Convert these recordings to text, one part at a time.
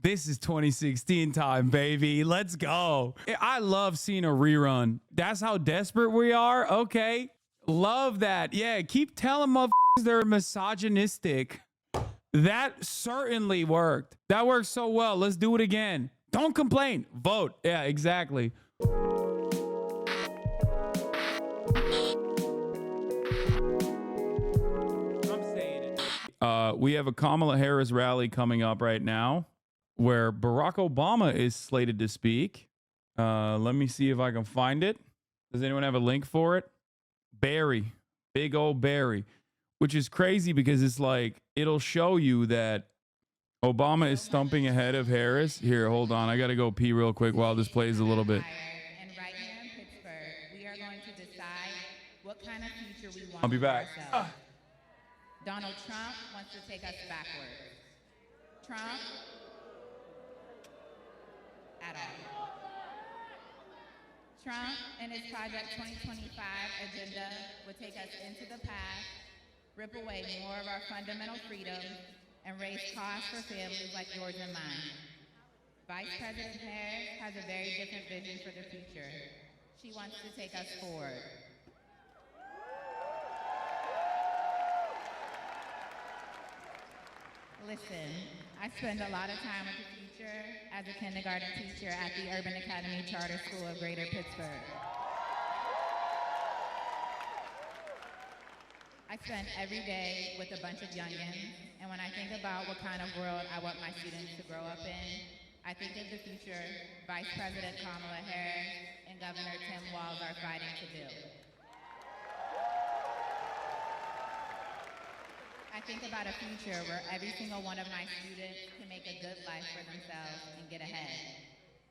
This is 2016 time, baby. Let's go. I love seeing a rerun. That's how desperate we are. Okay. Love that. Yeah. Keep telling motherfuckers they're misogynistic. That certainly worked. That worked so well. Let's do it again. Don't complain. Vote. Yeah, exactly. We have a Kamala Harris rally coming up right now where Barack Obama is slated to speak. Let me see if I can find it. Does anyone have a link for it? Barry, big old Barry, which is crazy because it's like, it'll show you that Obama is stumping ahead of Harris. Here, hold on. I got to go pee real quick while this plays a little bit. And right here in Pittsburgh, we are going to decide what kind of future we want. I'll be back. Donald Trump wants to take us backwards. Trump, at all. Trump and his Project 2025 agenda would take us into the past, rip away more of our fundamental freedoms, and raise costs for families like yours and mine. Vice President Harris has a very different vision for the future. She wants to take us forward. Listen, I spend a lot of time with the future as a kindergarten teacher at the Urban Academy Charter School of Greater Pittsburgh. I spend every day with a bunch of youngins, and when I think about what kind of world I want my students to grow up in, I think of the future Vice President Kamala Harris and Governor Tim Walz are fighting to build. I think about a future where every single one of my students can make a good life for themselves and get ahead.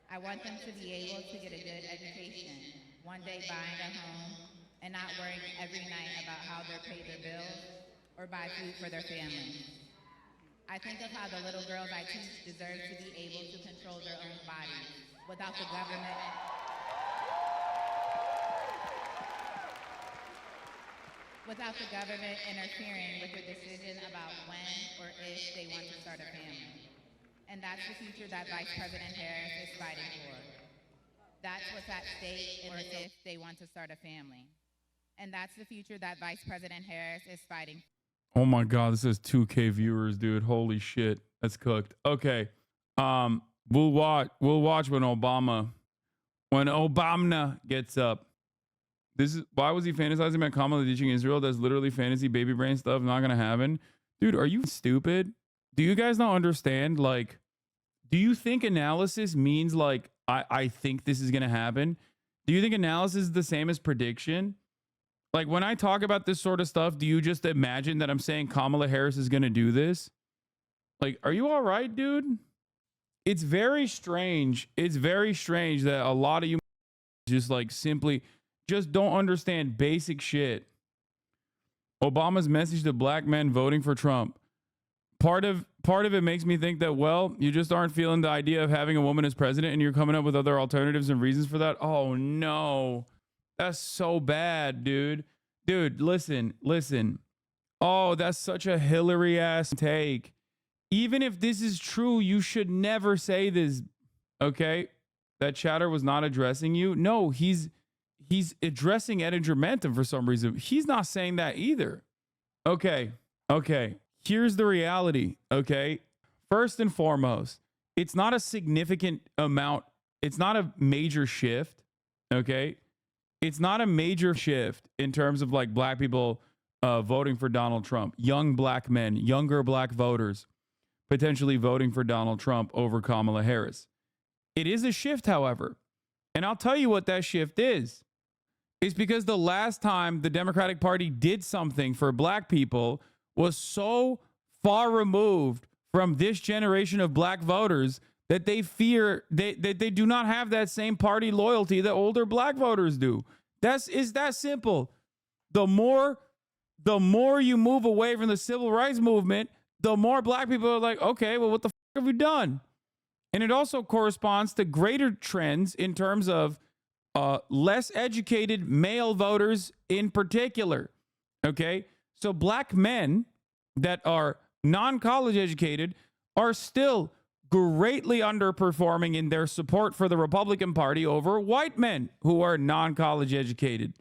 I want them to be able to get a good education, one day buying a home, and not worrying every night about how they'll pay their bills or buy food for their families. I think of how the little girls I teach deserve to be able to control their own bodies without the government interfering with their decision about when or if they want to start a family. And that's the future that Vice President Harris is fighting for. That's what's at stake or if they want to start a family. And that's the future that Vice President Harris is fighting for. Oh my God, this is 2K viewers, dude. Holy shit. That's cooked. Okay. We'll watch when Obama gets up. This is why was he fantasizing about Kamala teaching Israel? That's literally fantasy baby brain stuff. Not gonna happen. Dude, are you stupid? Do you guys not understand? Like, do you think analysis means like I think this is gonna happen? Do you think analysis is the same as prediction? Like when I talk about this sort of stuff, do you just imagine that I'm saying Kamala Harris is gonna do this? Like, are you all right, dude? It's very strange. It's very strange that a lot of you just like simply just don't understand basic shit. Obama's message to black men voting for Trump. Part of it makes me think that, well, you just aren't feeling the idea of having a woman as president and you're coming up with other alternatives and reasons for that. Oh no. That's so bad, dude. Dude, listen. Oh, that's such a Hillary ass take. Even if this is true, you should never say this. Okay? That chatter was not addressing you. No, he's addressing Ed and Germantum for some reason. He's not saying that either. Okay. Here's the reality. Okay. First and foremost, it's not a significant amount. It's not a major shift. Okay. It's not a major shift in terms of like black people voting for Donald Trump. Young black men, younger black voters potentially voting for Donald Trump over Kamala Harris. It is a shift, however. And I'll tell you what that shift is. It's because the last time the Democratic Party did something for black people was so far removed from this generation of black voters that they fear they do not have that same party loyalty that older black voters do. It's that simple. The more you move away from the civil rights movement, the more black people are like, okay, well, what the fuck have we done? And it also corresponds to greater trends in terms of less educated male voters in particular. Okay. So black men that are non-college educated are still greatly underperforming in their support for the Republican Party over white men who are non-college educated.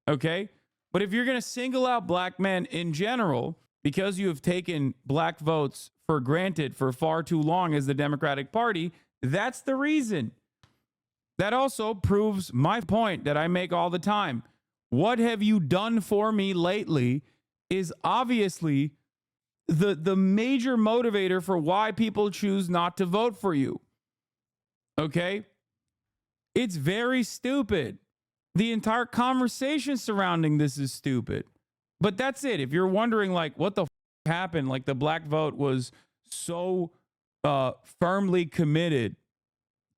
Okay? But if you're going to single out black men in general, because you have taken black votes for granted for far too long as the Democratic Party, that's the reason. That also proves my point that I make all the time. What have you done for me lately is obviously the major motivator for why people choose not to vote for you. Okay? It's very stupid. The entire conversation surrounding this is stupid. But that's it. If you're wondering, like, what the happened, like the black vote was so firmly committed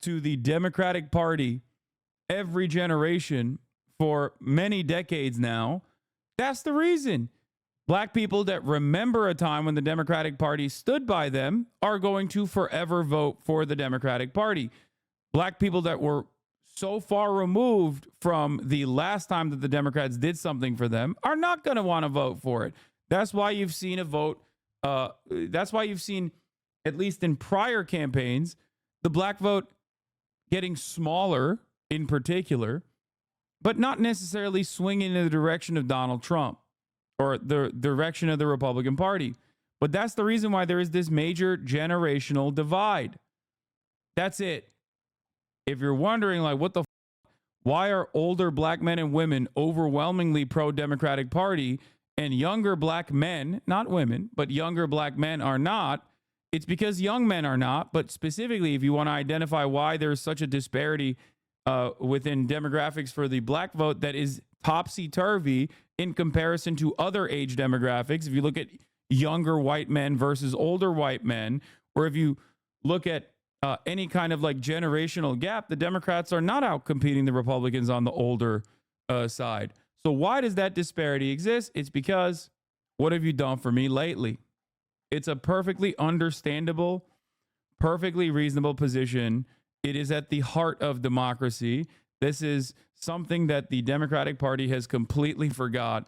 to the Democratic Party every generation for many decades now, that's the reason. Black people that remember a time when the Democratic Party stood by them are going to forever vote for the Democratic Party. Black people that were so far removed from the last time that the Democrats did something for them are not going to want to vote for it. That's why you've seen a vote. That's why you've seen, at least in prior campaigns, the black vote getting smaller in particular, but not necessarily swinging in the direction of Donald Trump or the direction of the Republican Party. But that's the reason why there is this major generational divide. That's it. If you're wondering, like, what the why are older black men and women overwhelmingly pro-Democratic Party and younger black men, not women, but younger black men are not, it's because young men are not. But specifically, if you want to identify why there's such a disparity within demographics for the black vote that is topsy-turvy in comparison to other age demographics, if you look at younger white men versus older white men, or if you look at any kind of like generational gap, the Democrats are not out competing the Republicans on the older side. So why does that disparity exist? It's because, what have you done for me lately? It's a perfectly understandable, perfectly reasonable position. It is at the heart of democracy. This is something that the Democratic Party has completely forgot.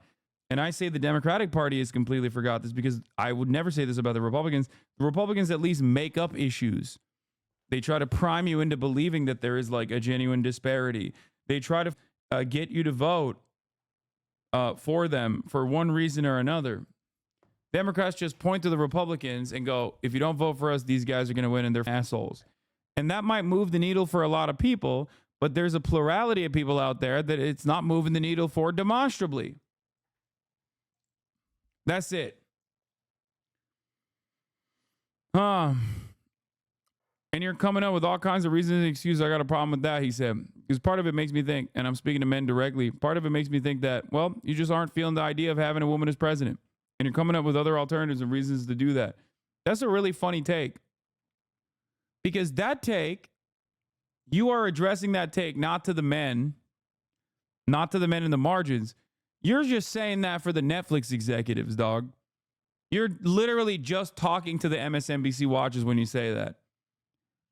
And I say the Democratic Party has completely forgot this because I would never say this about the Republicans. The Republicans at least make up issues. They try to prime you into believing that there is like a genuine disparity. They try to get you to vote for them for one reason or another. Democrats just point to the Republicans and go, if you don't vote for us, these guys are going to win and they're assholes. And that might move the needle for a lot of people, but there's a plurality of people out there that it's not moving the needle for demonstrably. That's it. And you're coming up with all kinds of reasons and excuses. I got a problem with that, he said. Because part of it makes me think, and I'm speaking to men directly, part of it makes me think that, well, you just aren't feeling the idea of having a woman as president. And you're coming up with other alternatives and reasons to do that. That's a really funny take. Because that take, you are addressing that take not to the men, not to the men in the margins. You're just saying that for the Netflix executives, dog. You're literally just talking to the MSNBC watchers when you say that.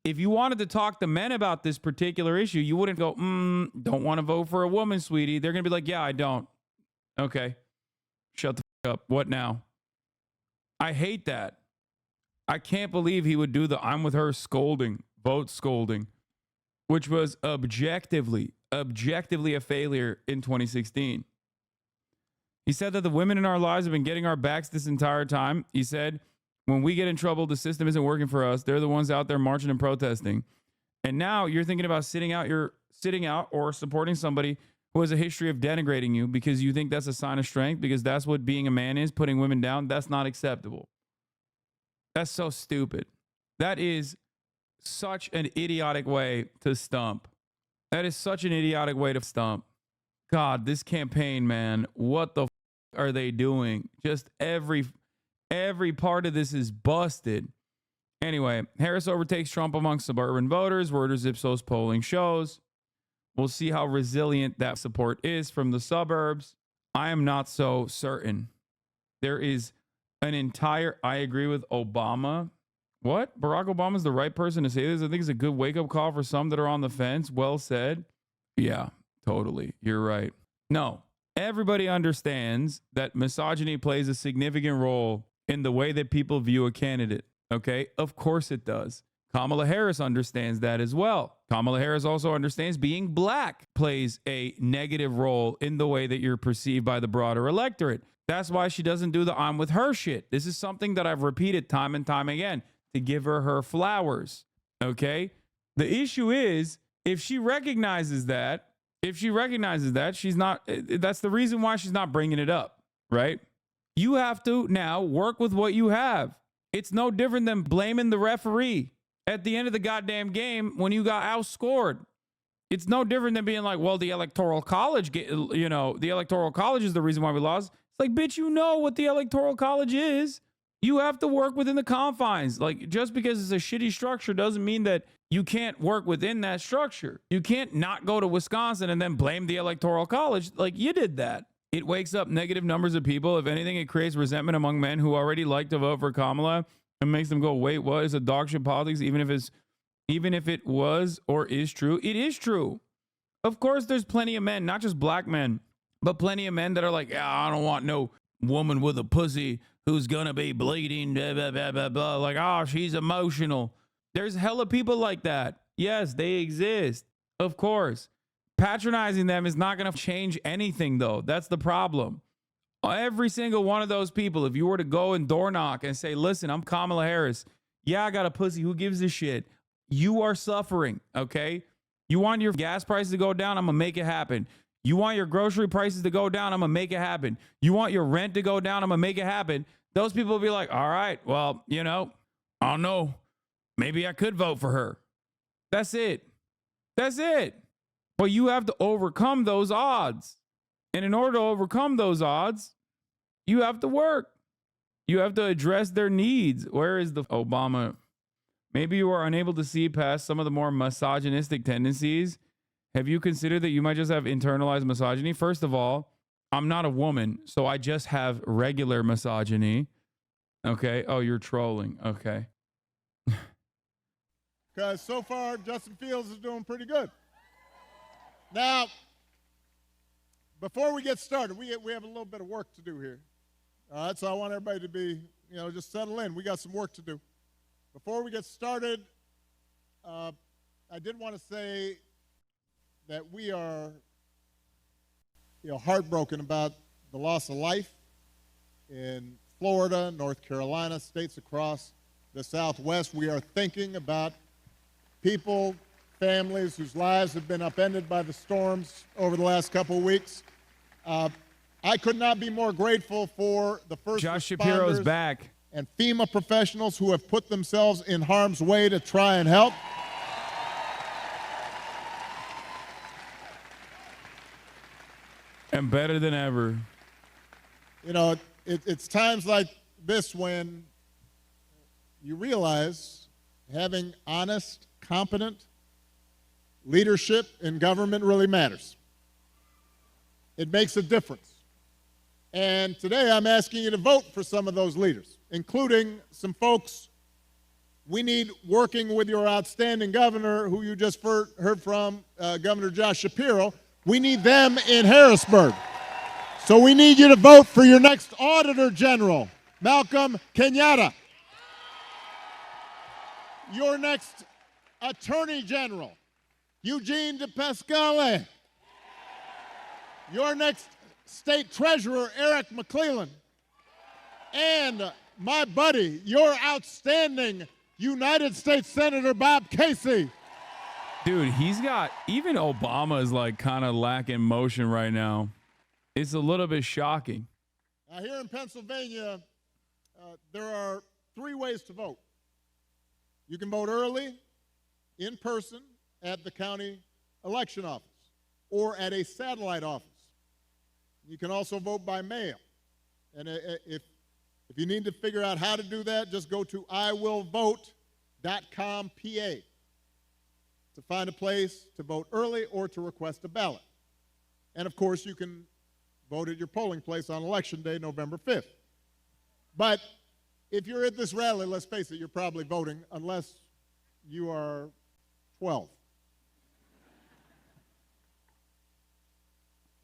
If you wanted to talk to men about this particular issue, you wouldn't go, don't want to vote for a woman, sweetie. They're going to be like, yeah, I don't. Okay. Shut the fuck up. What now? I hate that. I can't believe he would do the I'm with her scolding, vote scolding, which was objectively a failure in 2016. He said that the women in our lives have been getting our backs this entire time. He said, when we get in trouble, the system isn't working for us. They're the ones out there marching and protesting. And now you're thinking about sitting out or supporting somebody who has a history of denigrating you because you think that's a sign of strength, because that's what being a man is, putting women down. That's not acceptable. That's so stupid. That is such an idiotic way to stump. That is such an idiotic way to stump. God, this campaign, man, what the are they doing? Just every part of this is busted. Anyway, Harris overtakes Trump among suburban voters. Reuters Ipsos polling shows. We'll see how resilient that support is from the suburbs. I am not so certain. There is an entire, I agree with Obama. What? Barack Obama's the right person to say this? I think it's a good wake-up call for some that are on the fence. Well said. Yeah, totally. You're right. No, everybody understands that misogyny plays a significant role in the way that people view a candidate. Okay? Of course it does. Kamala Harris understands that as well. Kamala Harris also understands being black plays a negative role in the way that you're perceived by the broader electorate. That's why she doesn't do the I'm with her shit. This is something that I've repeated time and time again to give her flowers. Okay? The issue is if she recognizes that, she's not, that's the reason why she's not bringing it up, right? You have to now work with what you have. It's no different than blaming the referee at the end of the goddamn game when you got outscored. It's no different than being like, well, the Electoral College, the Electoral College is the reason why we lost. It's like, bitch, you know what the Electoral College is. You have to work within the confines. Like, just because it's a shitty structure doesn't mean that you can't work within that structure. You can't not go to Wisconsin and then blame the Electoral College. Like, you did that. It wakes up negative numbers of people. If anything, it creates resentment among men who already like to vote for Kamala and makes them go, wait, what is a dog shit politics? Even if it was or is true, it is true. Of course, there's plenty of men, not just black men, but plenty of men that are like, yeah, I don't want no woman with a pussy who's gonna be bleeding, blah, blah, blah, blah, blah. Like, oh, she's emotional. There's hella people like that. Yes, they exist. Of course. Patronizing them is not gonna change anything, though. That's the problem. Every single one of those people, if you were to go and door knock and say, listen, I'm Kamala Harris. Yeah, I got a pussy. Who gives a shit? You are suffering, okay? You want your gas prices to go down? I'm going to make it happen. You want your grocery prices to go down? I'm going to make it happen. You want your rent to go down? I'm going to make it happen. Those people will be like, all right, well, I don't know. Maybe I could vote for her. That's it. That's it. But you have to overcome those odds. And in order to overcome those odds, you have to work. You have to address their needs. Where is the Obama? Maybe you are unable to see past some of the more misogynistic tendencies. Have you considered that you might just have internalized misogyny? First of all, I'm not a woman, so I just have regular misogyny. Okay. Oh, you're trolling. Okay. Because so far, Justin Fields is doing pretty good. Now, before we get started, we have a little bit of work to do here. All right, so I want everybody to be, just settle in. We got some work to do. Before we get started, I did want to say that we are, heartbroken about the loss of life in Florida, North Carolina, states across the Southwest. We are thinking about people, families whose lives have been upended by the storms over the last couple of weeks. I could not be more grateful for the first Josh Shapiro's responders back. And FEMA professionals who have put themselves in harm's way to try and help. And better than ever. It's times like this when you realize having honest, competent leadership in government really matters. It makes a difference. And today I'm asking you to vote for some of those leaders, including some folks we need working with your outstanding governor, who you just heard from, Governor Josh Shapiro. We need them in Harrisburg. So we need you to vote for your next Auditor General, Malcolm Kenyatta. Your next Attorney General, Eugene DePascale. Your next State Treasurer, Eric McClellan. And my buddy, your outstanding United States Senator, Bob Casey. Dude, even Obama is like kind of lacking motion right now. It's a little bit shocking. Now here in Pennsylvania, there are 3 ways to vote. You can vote early, in person, at the county election office, or at a satellite office. You can also vote by mail. And if you need to figure out how to do that, just go to iwillvote.com PA to find a place to vote early or to request a ballot. And of course, you can vote at your polling place on Election Day, November 5th. But if you're at this rally, let's face it, you're probably voting unless you are 12.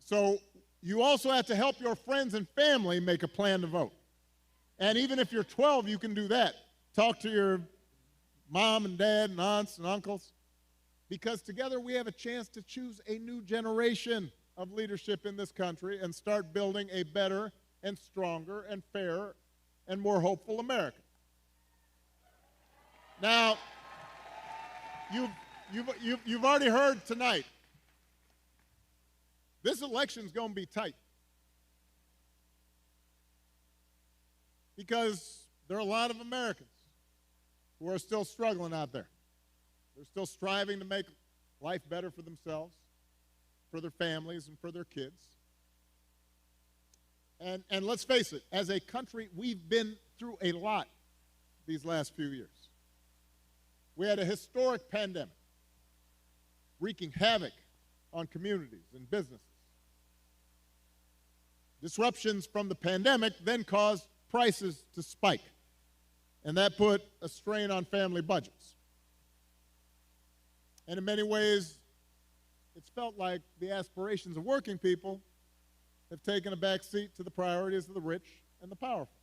So you also have to help your friends and family make a plan to vote. And even if you're 12, you can do that. Talk to your mom and dad and aunts and uncles, because together we have a chance to choose a new generation of leadership in this country and start building a better and stronger and fairer and more hopeful America. Now, you've already heard tonight, this election's going to be tight because there are a lot of Americans who are still struggling out there. They're still striving to make life better for themselves, for their families, and for their kids. And let's face it, as a country, we've been through a lot these last few years. We had a historic pandemic wreaking havoc on communities and businesses. Disruptions from the pandemic then caused prices to spike, and that put a strain on family budgets. And in many ways, it's felt like the aspirations of working people have taken a back seat to the priorities of the rich and the powerful.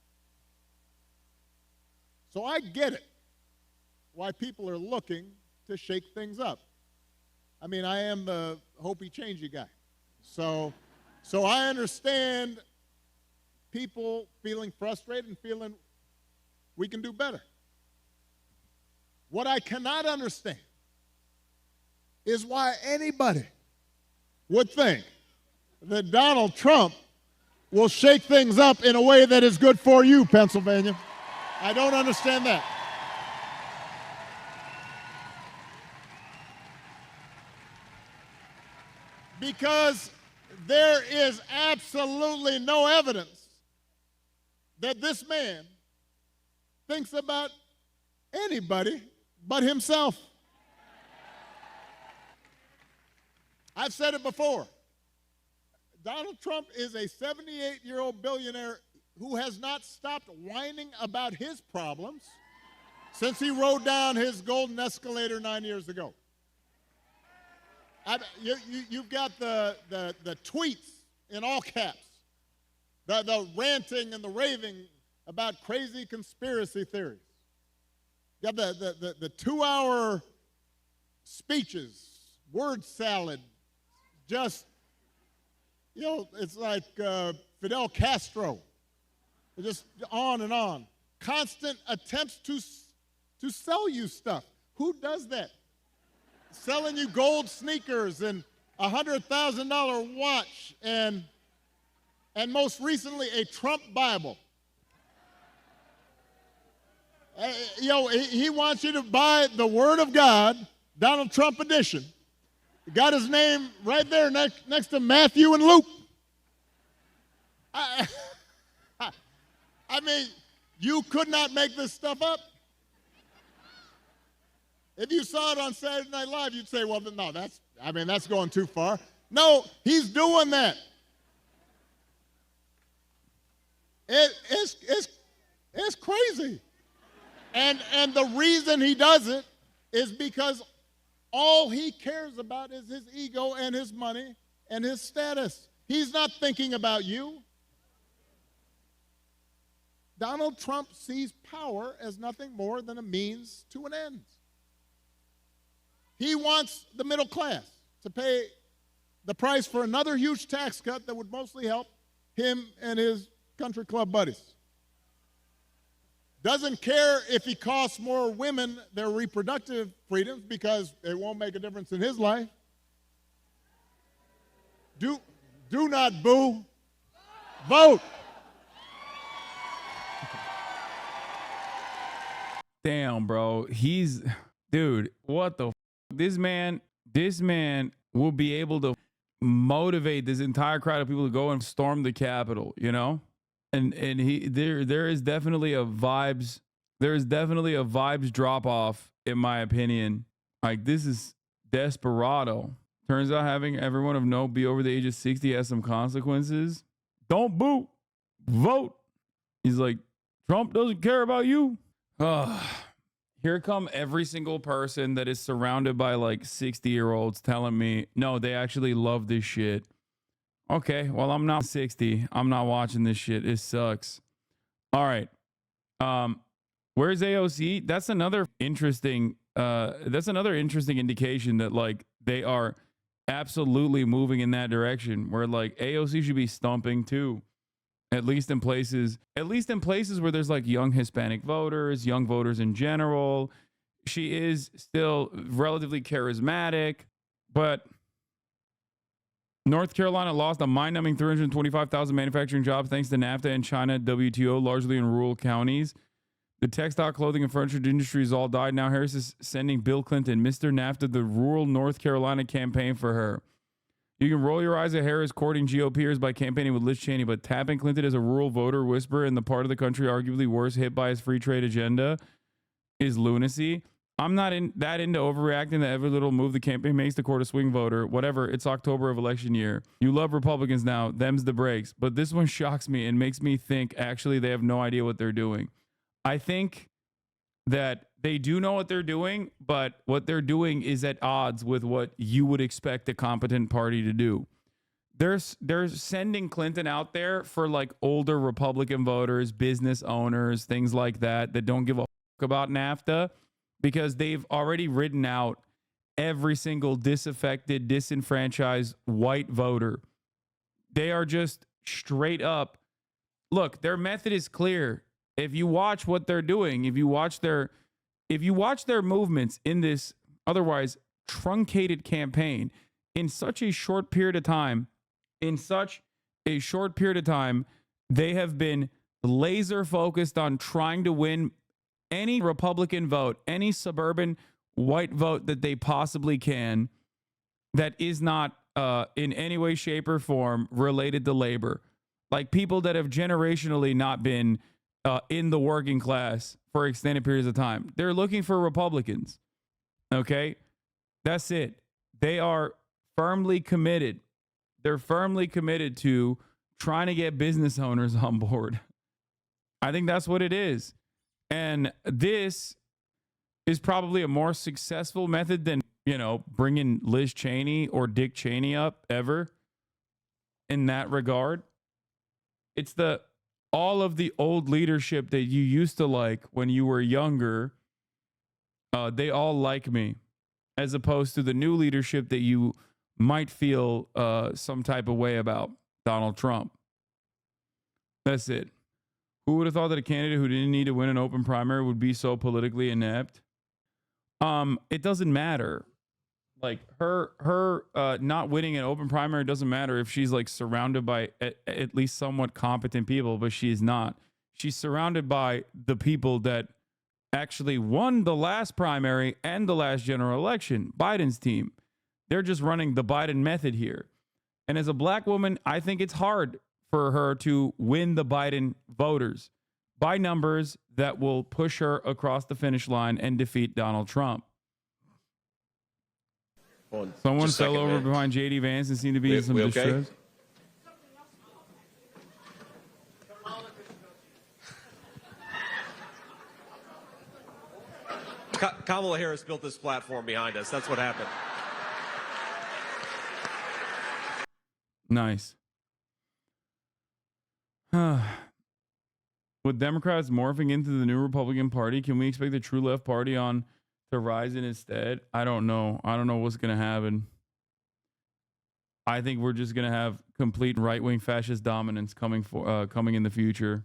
So I get it, why people are looking to shake things up. I mean, I am the hopey changey guy. So I understand people feeling frustrated and feeling we can do better. What I cannot understand is why anybody would think that Donald Trump will shake things up in a way that is good for you, Pennsylvania. I don't understand that. Because there is absolutely no evidence that this man thinks about anybody but himself. I've said it before. Donald Trump is a 78-year-old billionaire who has not stopped whining about his problems since he rode down his golden escalator 9 years ago. You've got the tweets in all caps, the ranting and the raving about crazy conspiracy theories. You got the 2-hour speeches, word salad, just, you know, it's like Fidel Castro, just on and on. Constant attempts to sell you stuff. Who does that? Selling you gold sneakers and a $100,000 watch and most recently a Trump Bible. He wants you to buy the Word of God, Donald Trump edition. Got his name right there next to Matthew and Luke. I mean, you could not make this stuff up. If you saw it on Saturday Night Live, you'd say, well, no, that's going too far. No, he's doing that. It's crazy. And the reason he does it is because all he cares about is his ego and his money and his status. He's not thinking about you. Donald Trump sees power as nothing more than a means to an end. He wants the middle class to pay the price for another huge tax cut that would mostly help him and his country club buddies. Doesn't care if he costs more women their reproductive freedoms because it won't make a difference in his life. Do not boo. Vote. Damn, bro. Dude, what the this man will be able to motivate this entire crowd of people to go and storm the Capitol, you know? And there is definitely a vibes drop off, in my opinion. Like, this is desperado. Turns out having everyone of note be over the age of 60 has some consequences. Don't boo. Vote. He's like, Trump doesn't care about you. Here come every single person that is surrounded by like 60-year-olds telling me, no, they actually love this shit. Okay, well, I'm not 60. I'm not watching this shit. It sucks. All right. Where's AOC? That's another interesting indication that like they are absolutely moving in that direction where like AOC should be stumping too. At least in places where there's like young Hispanic voters, young voters in general. She is still relatively charismatic, but North Carolina lost a mind-numbing 325,000 manufacturing jobs thanks to NAFTA and China WTO, largely in rural counties. The textile, clothing, and furniture industries all died. Now Harris is sending Bill Clinton, Mr. NAFTA, the rural North Carolina campaign for her. You can roll your eyes at Harris courting GOPers by campaigning with Liz Cheney, but tapping Clinton as a rural voter whisperer in the part of the country arguably worse hit by his free trade agenda is lunacy. I'm not that into overreacting that every little move the campaign makes to court a swing voter. Whatever, it's October of election year. You love Republicans now, them's the breaks. But this one shocks me and makes me think actually they have no idea what they're doing. I think that they do know what they're doing, but what they're doing is at odds with what you would expect a competent party to do. They're sending Clinton out there for like older Republican voters, business owners, things like that don't give a fuck about NAFTA because they've already written out every single disaffected, disenfranchised white voter. They are just straight up. Look, their method is clear. If you watch what they're doing, if you watch their movements in this otherwise truncated campaign in such a short period of time, they have been laser focused on trying to win any Republican vote, any suburban white vote that they possibly can that is not in any way, shape, or form related to labor. Like people that have generationally not been in the working class for extended periods of time. They're looking for Republicans. Okay? That's it. They are firmly committed. They're firmly committed to trying to get business owners on board. I think that's what it is. And this is probably a more successful method than, bringing Liz Cheney or Dick Cheney up ever in that regard. It's all of the old leadership that you used to like when you were younger, they all like me, as opposed to the new leadership that you might feel some type of way about, Donald Trump. That's it. Who would have thought that a candidate who didn't need to win an open primary would be so politically inept? It doesn't matter. Like her not winning an open primary doesn't matter if she's like surrounded by at least somewhat competent people, but she is not. She's surrounded by the people that actually won the last primary and the last general election, Biden's team. They're just running the Biden method here. And as a black woman, I think it's hard for her to win the Biden voters by numbers that will push her across the finish line and defeat Donald Trump. Someone fell over behind JD Vance and seemed to be in some distress. Kamala Harris built this platform behind us. That's what happened. Nice. With Democrats morphing into the new Republican Party, can we expect the true left party to rise in instead? I don't know. I don't know what's going to happen. I think we're just going to have complete right-wing fascist dominance coming in the future.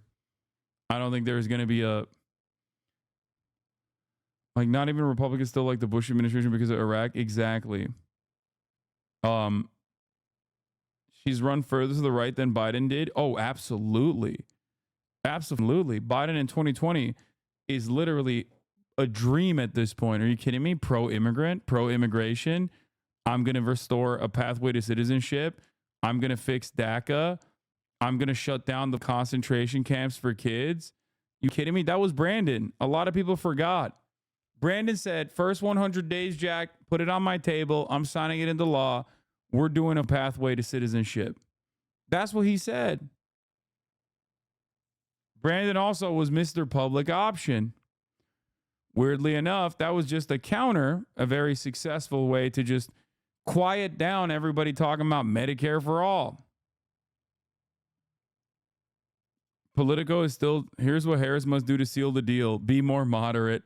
I don't think there's going to be not even Republicans still like the Bush administration because of Iraq. Exactly. She's run further to the right than Biden did. Oh, absolutely. Absolutely. Biden in 2020 is literally a dream at this point. Are you kidding me? Pro-immigrant, pro-immigration. I'm going to restore a pathway to citizenship. I'm going to fix DACA. I'm going to shut down the concentration camps for kids. You kidding me? That was Brandon. A lot of people forgot. Brandon said, first 100 days, Jack, put it on my table. I'm signing it into law. We're doing a pathway to citizenship. That's what he said. Brandon also was Mr. Public Option. Weirdly enough, that was just a counter, a very successful way to just quiet down everybody talking about Medicare for all. Politico is still, here's what Harris must do to seal the deal. Be more moderate.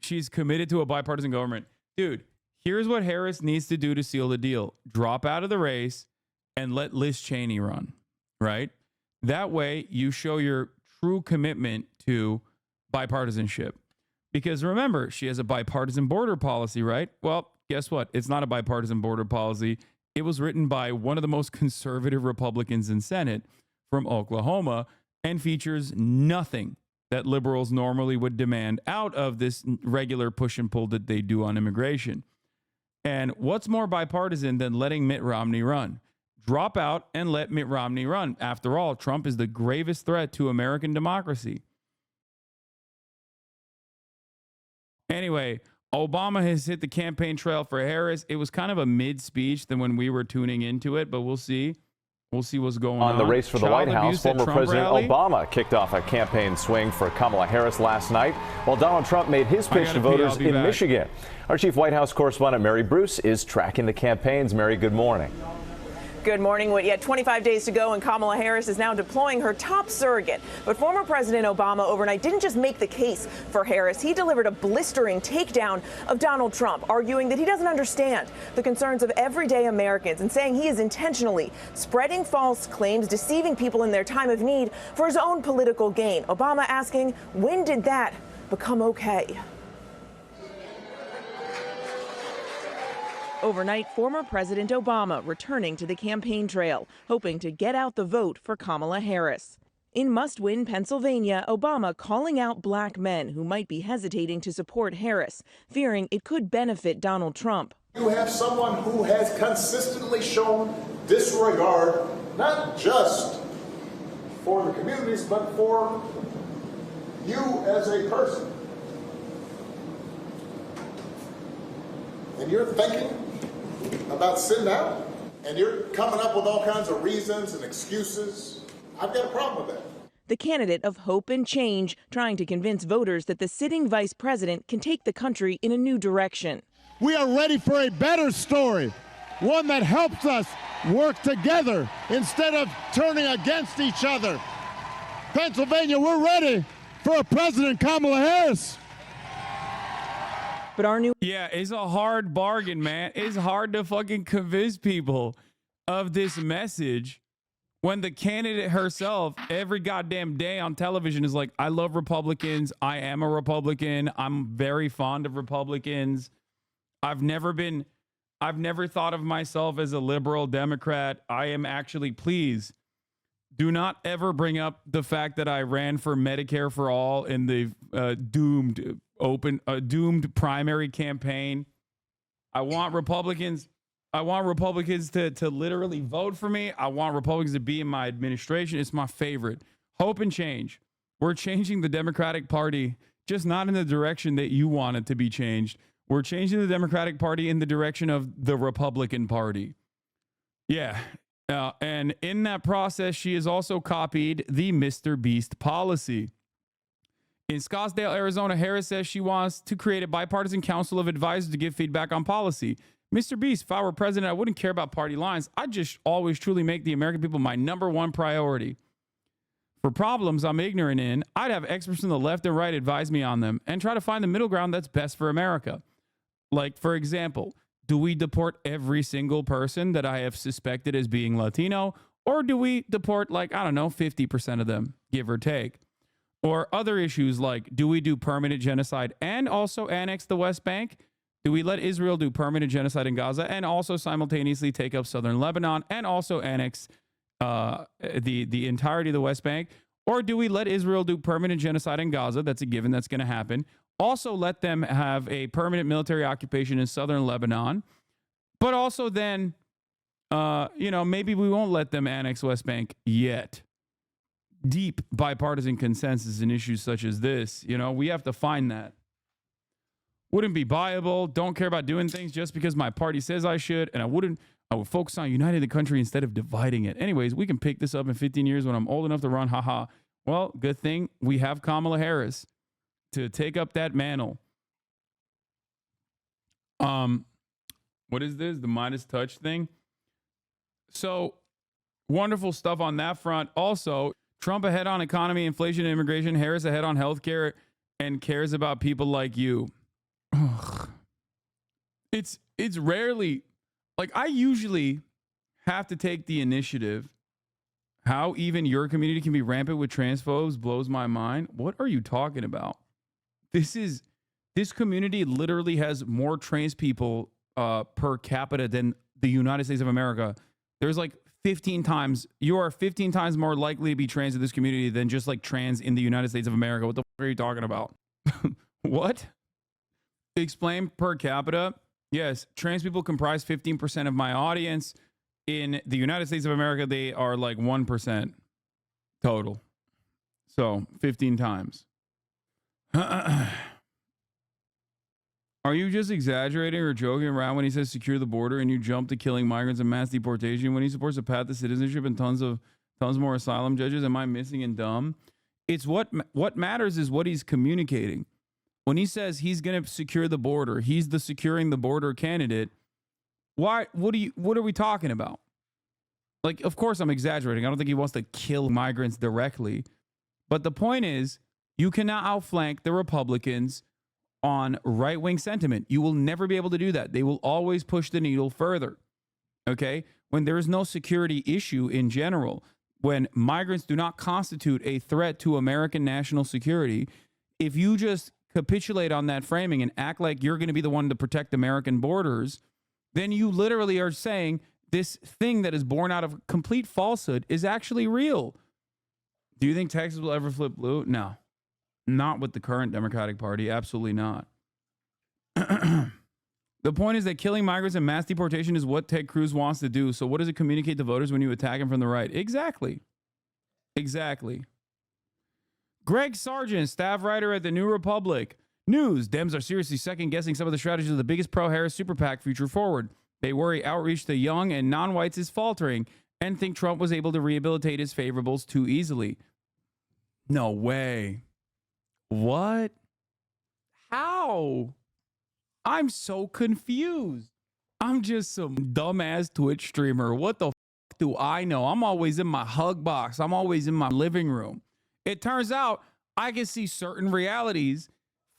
She's committed to a bipartisan government. Dude, here's what Harris needs to do to seal the deal. Drop out of the race and let Liz Cheney run, right? That way you show your true commitment to bipartisanship. Because remember, she has a bipartisan border policy, right? Well, guess what? It's not a bipartisan border policy. It was written by one of the most conservative Republicans in Senate from Oklahoma and features nothing that liberals normally would demand out of this regular push and pull that they do on immigration. And what's more bipartisan than letting Mitt Romney run? Drop out and let Mitt Romney run. After all, Trump is the gravest threat to American democracy. Anyway, Obama has hit the campaign trail for Harris. It was kind of a mid-speech than when we were tuning into it, but we'll see. We'll see what's going on. On the race for the White House, former President Obama kicked off a campaign swing for Kamala Harris last night, while Donald Trump made his pitch to voters in Michigan. Our chief White House correspondent, Mary Bruce, is tracking the campaigns. Mary, good morning. Good morning, Whit. Yet 25 days to go, and Kamala Harris is now deploying her top surrogate. But former President Obama overnight didn't just make the case for Harris. He delivered a blistering takedown of Donald Trump, arguing that he doesn't understand the concerns of everyday Americans and saying he is intentionally spreading false claims, deceiving people in their time of need for his own political gain. Obama asking, when did that become okay? Overnight, former President Obama returning to the campaign trail, hoping to get out the vote for Kamala Harris. In must-win Pennsylvania, Obama calling out black men who might be hesitating to support Harris, fearing it could benefit Donald Trump. You have someone who has consistently shown disregard, not just for the communities, but for you as a person. And you're thinking about sitting down, and you're coming up with all kinds of reasons and excuses. I've got a problem with that. The candidate of hope and change trying to convince voters that the sitting vice president can take the country in a new direction. We are ready for a better story, one that helps us work together instead of turning against each other. Pennsylvania, we're ready for a President Kamala Harris. But our new it's a hard bargain, man. It's hard to fucking convince people of this message when the candidate herself every goddamn day on television is like, I love Republicans. I am a Republican. I'm very fond of Republicans. I've never thought of myself as a liberal Democrat. I am actually, please do not ever bring up the fact that I ran for Medicare for all in the doomed primary campaign. I want Republicans to literally vote for me. I want Republicans to be in my administration. It's my favorite. Hope and change. We're changing the Democratic Party, just not in the direction that you want it to be changed. We're changing the Democratic Party in the direction of the Republican Party. Yeah. And in that process, she has also copied the Mr. Beast policy. In Scottsdale, Arizona, Harris says she wants to create a bipartisan council of advisors to give feedback on policy. Mr. Beast, if I were president, I wouldn't care about party lines. I'd just always truly make the American people my number one priority. For problems I'm ignorant in, I'd have experts from the left and right advise me on them and try to find the middle ground that's best for America. Like, for example, do we deport every single person that I have suspected as being Latino? Or do we deport, 50% of them, give or take? Or other issues like, do we do permanent genocide and also annex the West Bank? Do we let Israel do permanent genocide in Gaza and also simultaneously take up southern Lebanon and also annex the entirety of the West Bank? Or do we let Israel do permanent genocide in Gaza? That's a given. That's going to happen. Also let them have a permanent military occupation in southern Lebanon. But also then, maybe we won't let them annex West Bank yet. Deep bipartisan consensus in issues such as this, we have to find that. Wouldn't be viable. Don't care about doing things just because my party says I should. And I would focus on uniting the country instead of dividing it. Anyways, we can pick this up in 15 years when I'm old enough to run. Haha. Well, good thing we have Kamala Harris to take up that mantle. What is this? The Midas touch thing. So Wonderful stuff on that front. Also, Trump ahead on economy, inflation, and immigration. Harris ahead on healthcare and cares about people like you. Ugh. It's rarely, like, I usually have to take the initiative. How even your community can be rampant with transphobes blows my mind. What are you talking about? This community literally has more trans people per capita than the United States of America. There's like 15 times, you are 15 times more likely to be trans in this community than just like trans in the United States of America. What the fuck are you talking about? What? Explain per capita. Yes, trans people comprise 15% of my audience. In the United States of America, they are like 1% total. So 15 times. Are you just exaggerating or joking around when he says secure the border and you jump to killing migrants and mass deportation when he supports a path to citizenship and tons more asylum judges? Am I missing and dumb? It's what matters is what he's communicating. When he says he's going to secure the border, he's the securing the border candidate. Why? What are we talking about? Like, of course I'm exaggerating. I don't think he wants to kill migrants directly. But the point is, you cannot outflank the Republicans on right-wing sentiment. You will never be able to do that. They will always push the needle further. Okay? When there is no security issue in general, when migrants do not constitute a threat to American national security, if you just capitulate on that framing and act like you're going to be the one to protect American borders, then you literally are saying this thing that is born out of complete falsehood is actually real. Do you think Texas will ever flip blue? No. Not with the current Democratic Party. Absolutely not. The point is that killing migrants and mass deportation is what Ted Cruz wants to do. So what does it communicate to voters when you attack him from the right? Exactly. Exactly. Greg Sargent, staff writer at the New Republic. News. Dems are seriously second-guessing some of the strategies of the biggest pro-Harris super PAC future forward. They worry outreach to young and non-whites is faltering and think Trump was able to rehabilitate his favorables too easily. No way. What? How? I'm so confused. I'm just some dumbass Twitch streamer. What the f do I know? I'm always in my hug box. I'm always in my living room. It turns out I can see certain realities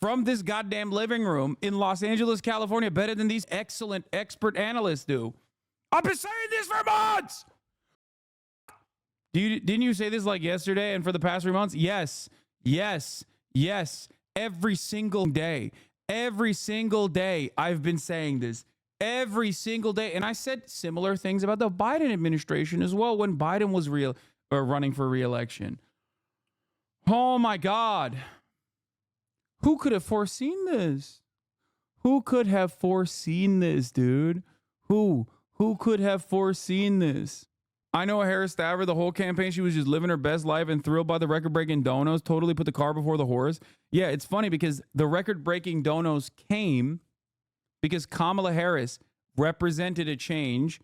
from this goddamn living room in Los Angeles, California, better than these excellent expert analysts do. I've been saying this for months. Didn't you say this like yesterday and for the past 3 months? Yes, yes, yes. Every single day. Every single day I've been saying this. Every single day. And I said similar things about the Biden administration as well when Biden was running for re-election. Oh my God. Who could have foreseen this? Who could have foreseen this, dude? Who could have foreseen this? I know Harris Staver, the whole campaign, she was just living her best life and thrilled by the record-breaking donos, totally put the car before the horse. Yeah, it's funny because the record-breaking donos came because Kamala Harris represented a change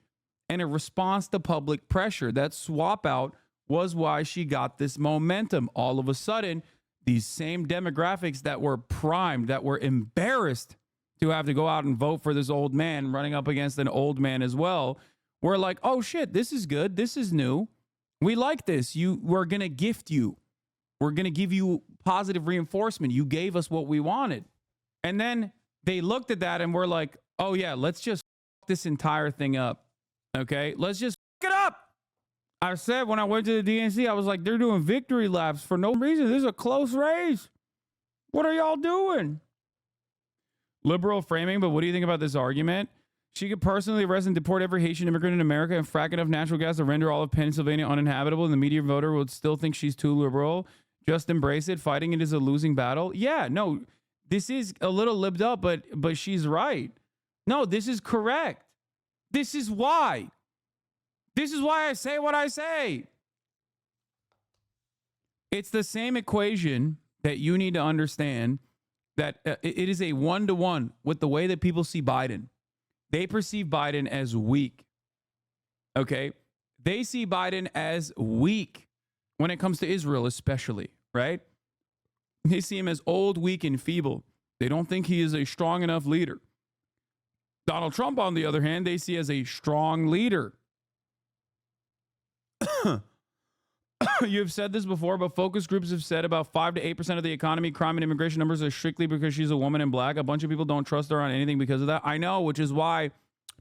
and a response to public pressure. That swap out was why she got this momentum. All of a sudden, these same demographics that were primed, that were embarrassed to have to go out and vote for this old man running up against an old man as well, we're like, oh shit, this is good. This is new. We like this. We're going to gift you. We're going to give you positive reinforcement. You gave us what we wanted. And then they looked at that and were like, oh yeah, let's just f this entire thing up. Okay, let's just f it up. I said when I went to the DNC, I was like, they're doing victory laps for no reason. This is a close race. What are y'all doing? Liberal framing, but what do you think about this argument? She could personally arrest and deport every Haitian immigrant in America and frack enough natural gas to render all of Pennsylvania uninhabitable, and the median voter would still think she's too liberal. Just embrace it. Fighting it is a losing battle. Yeah, no, this is a little libbed up, but she's right. No, this is correct. This is why. This is why I say what I say. It's the same equation that you need to understand that it is a one-to-one with the way that people see Biden. They perceive Biden as weak. Okay? They see Biden as weak when it comes to Israel, especially, right? They see him as old, weak, and feeble. They don't think he is a strong enough leader. Donald Trump, on the other hand, they see as a strong leader. You've said this before, but focus groups have said about 5 to 8% of the economy, crime, and immigration numbers are strictly because she's a woman and black. A bunch of people don't trust her on anything because of that. I know, which is why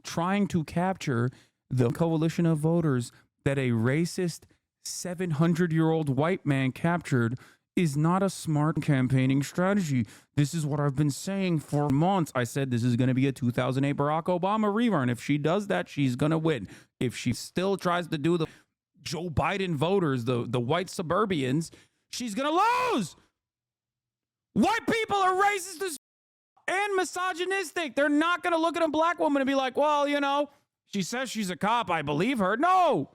trying to capture the coalition of voters that a racist 700-year-old white man captured is not a smart campaigning strategy. This is what I've been saying for months. I said this is going to be a 2008 Barack Obama rerun. If she does that, she's going to win. If she still tries to do the Joe Biden voters, the white suburbians, she's going to lose. White people are racist as and misogynistic. They're not going to look at a black woman and be like, well, you know, she says she's a cop, I believe her. No.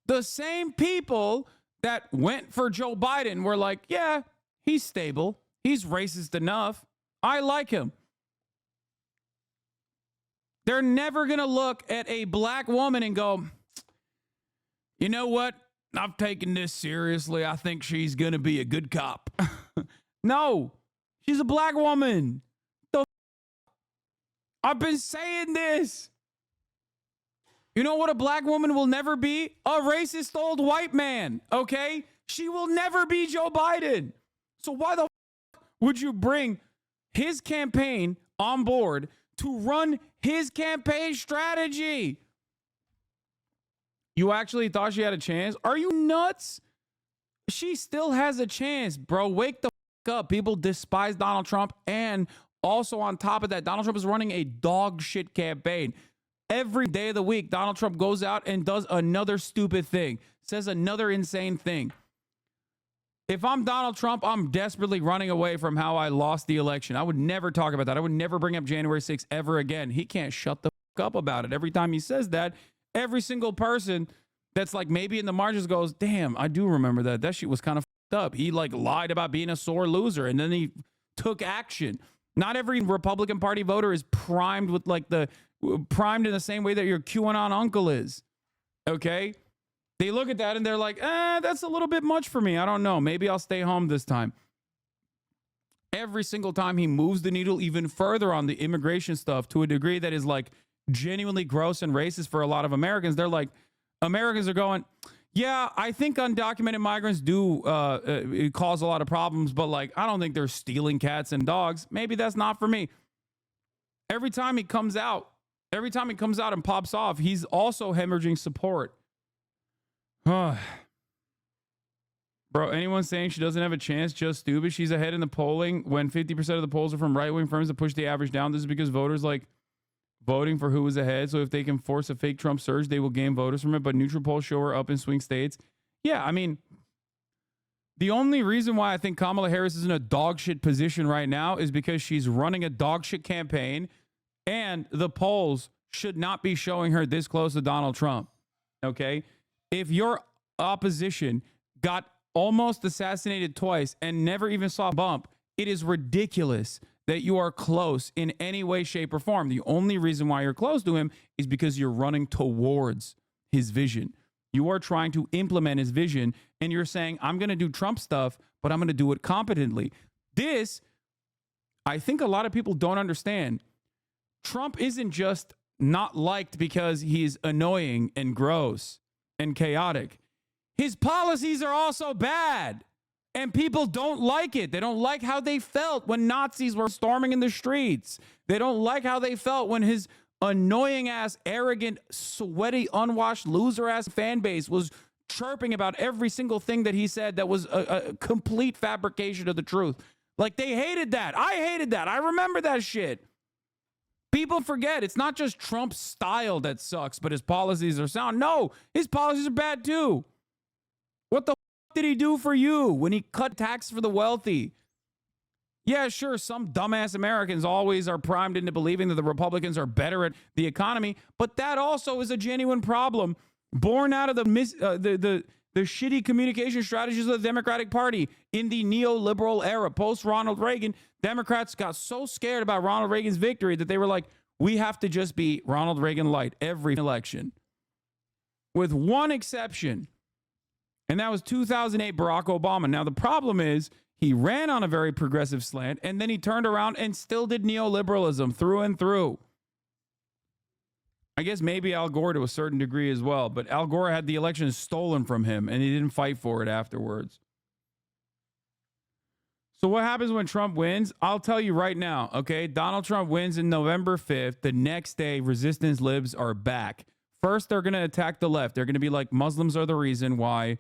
The same people that went for Joe Biden were like, yeah, he's stable. He's racist enough. I like him. They're never going to look at a black woman and go, you know what? I've taken this seriously. I think she's going to be a good cop. No, she's a black woman. I've been saying this. You know what a black woman will never be? A racist old white man, okay? She will never be Joe Biden. So why the would you bring his campaign on board to run his campaign strategy? You actually thought she had a chance? Are you nuts? She still has a chance, bro. Wake the up. People despise Donald Trump. And also on top of that, Donald Trump is running a dog shit campaign. Every day of the week, Donald Trump goes out and does another stupid thing, says another insane thing. If I'm Donald Trump, I'm desperately running away from how I lost the election. I would never talk about that. I would never bring up January 6th ever again. He can't shut the up about it. Every time he says that, every single person that's like maybe in the margins goes, damn, I do remember that. That shit was kind of up. He like lied about being a sore loser and then he took action. Not every Republican Party voter is primed with like primed in the same way that your QAnon uncle is. Okay? They look at that and they're like, that's a little bit much for me. I don't know. Maybe I'll stay home this time. Every single time he moves the needle even further on the immigration stuff to a degree that is like genuinely gross and racist for a lot of Americans, they're like, Americans are going, yeah, I think undocumented migrants do cause a lot of problems, but like, I don't think they're stealing cats and dogs. Maybe that's not for me. Every time he comes out and pops off, he's also hemorrhaging support. Bro, anyone saying she doesn't have a chance, just stupid. She's ahead in the polling when 50% of the polls are from right-wing firms that push the average down. This is because voters like voting for who is ahead. So if they can force a fake Trump surge, they will gain voters from it. But neutral polls show her up in swing states. Yeah, I mean, the only reason why I think Kamala Harris is in a dog shit position right now is because she's running a dog shit campaign and the polls should not be showing her this close to Donald Trump. Okay? If your opposition got almost assassinated twice and never even saw a bump, it is ridiculous that you are close in any way, shape, or form. The only reason why you're close to him is because you're running towards his vision. You are trying to implement his vision, and you're saying, I'm going to do Trump stuff, but I'm going to do it competently. This, I think a lot of people don't understand. Trump isn't just not liked because he's annoying and gross and chaotic. His policies are also bad. And people don't like it. They don't like how they felt when Nazis were storming in the streets. They don't like how they felt when his annoying ass, arrogant, sweaty, unwashed, loser ass fan base was chirping about every single thing that he said that was a complete fabrication of the truth. Like they hated that. I hated that. I remember that shit. People forget it's not just Trump's style that sucks, but his policies are sound. No, his policies are bad too. What the did he do for you when he cut tax for the wealthy? Yeah, sure, some dumbass Americans always are primed into believing that the Republicans are better at the economy, but that also is a genuine problem born out of the shitty communication strategies of the Democratic Party in the neoliberal era. Post Ronald Reagan, Democrats got so scared about Ronald Reagan's victory that they were like, we have to just be Ronald Reagan light every election. With one exception. And that was 2008 Barack Obama. Now, the problem is he ran on a very progressive slant, and then he turned around and still did neoliberalism through and through. I guess maybe Al Gore to a certain degree as well, but Al Gore had the election stolen from him and he didn't fight for it afterwards. So what happens when Trump wins? I'll tell you right now, okay? Donald Trump wins in November 5th. The next day, resistance libs are back. First, they're going to attack the left. They're going to be like, Muslims are the reason why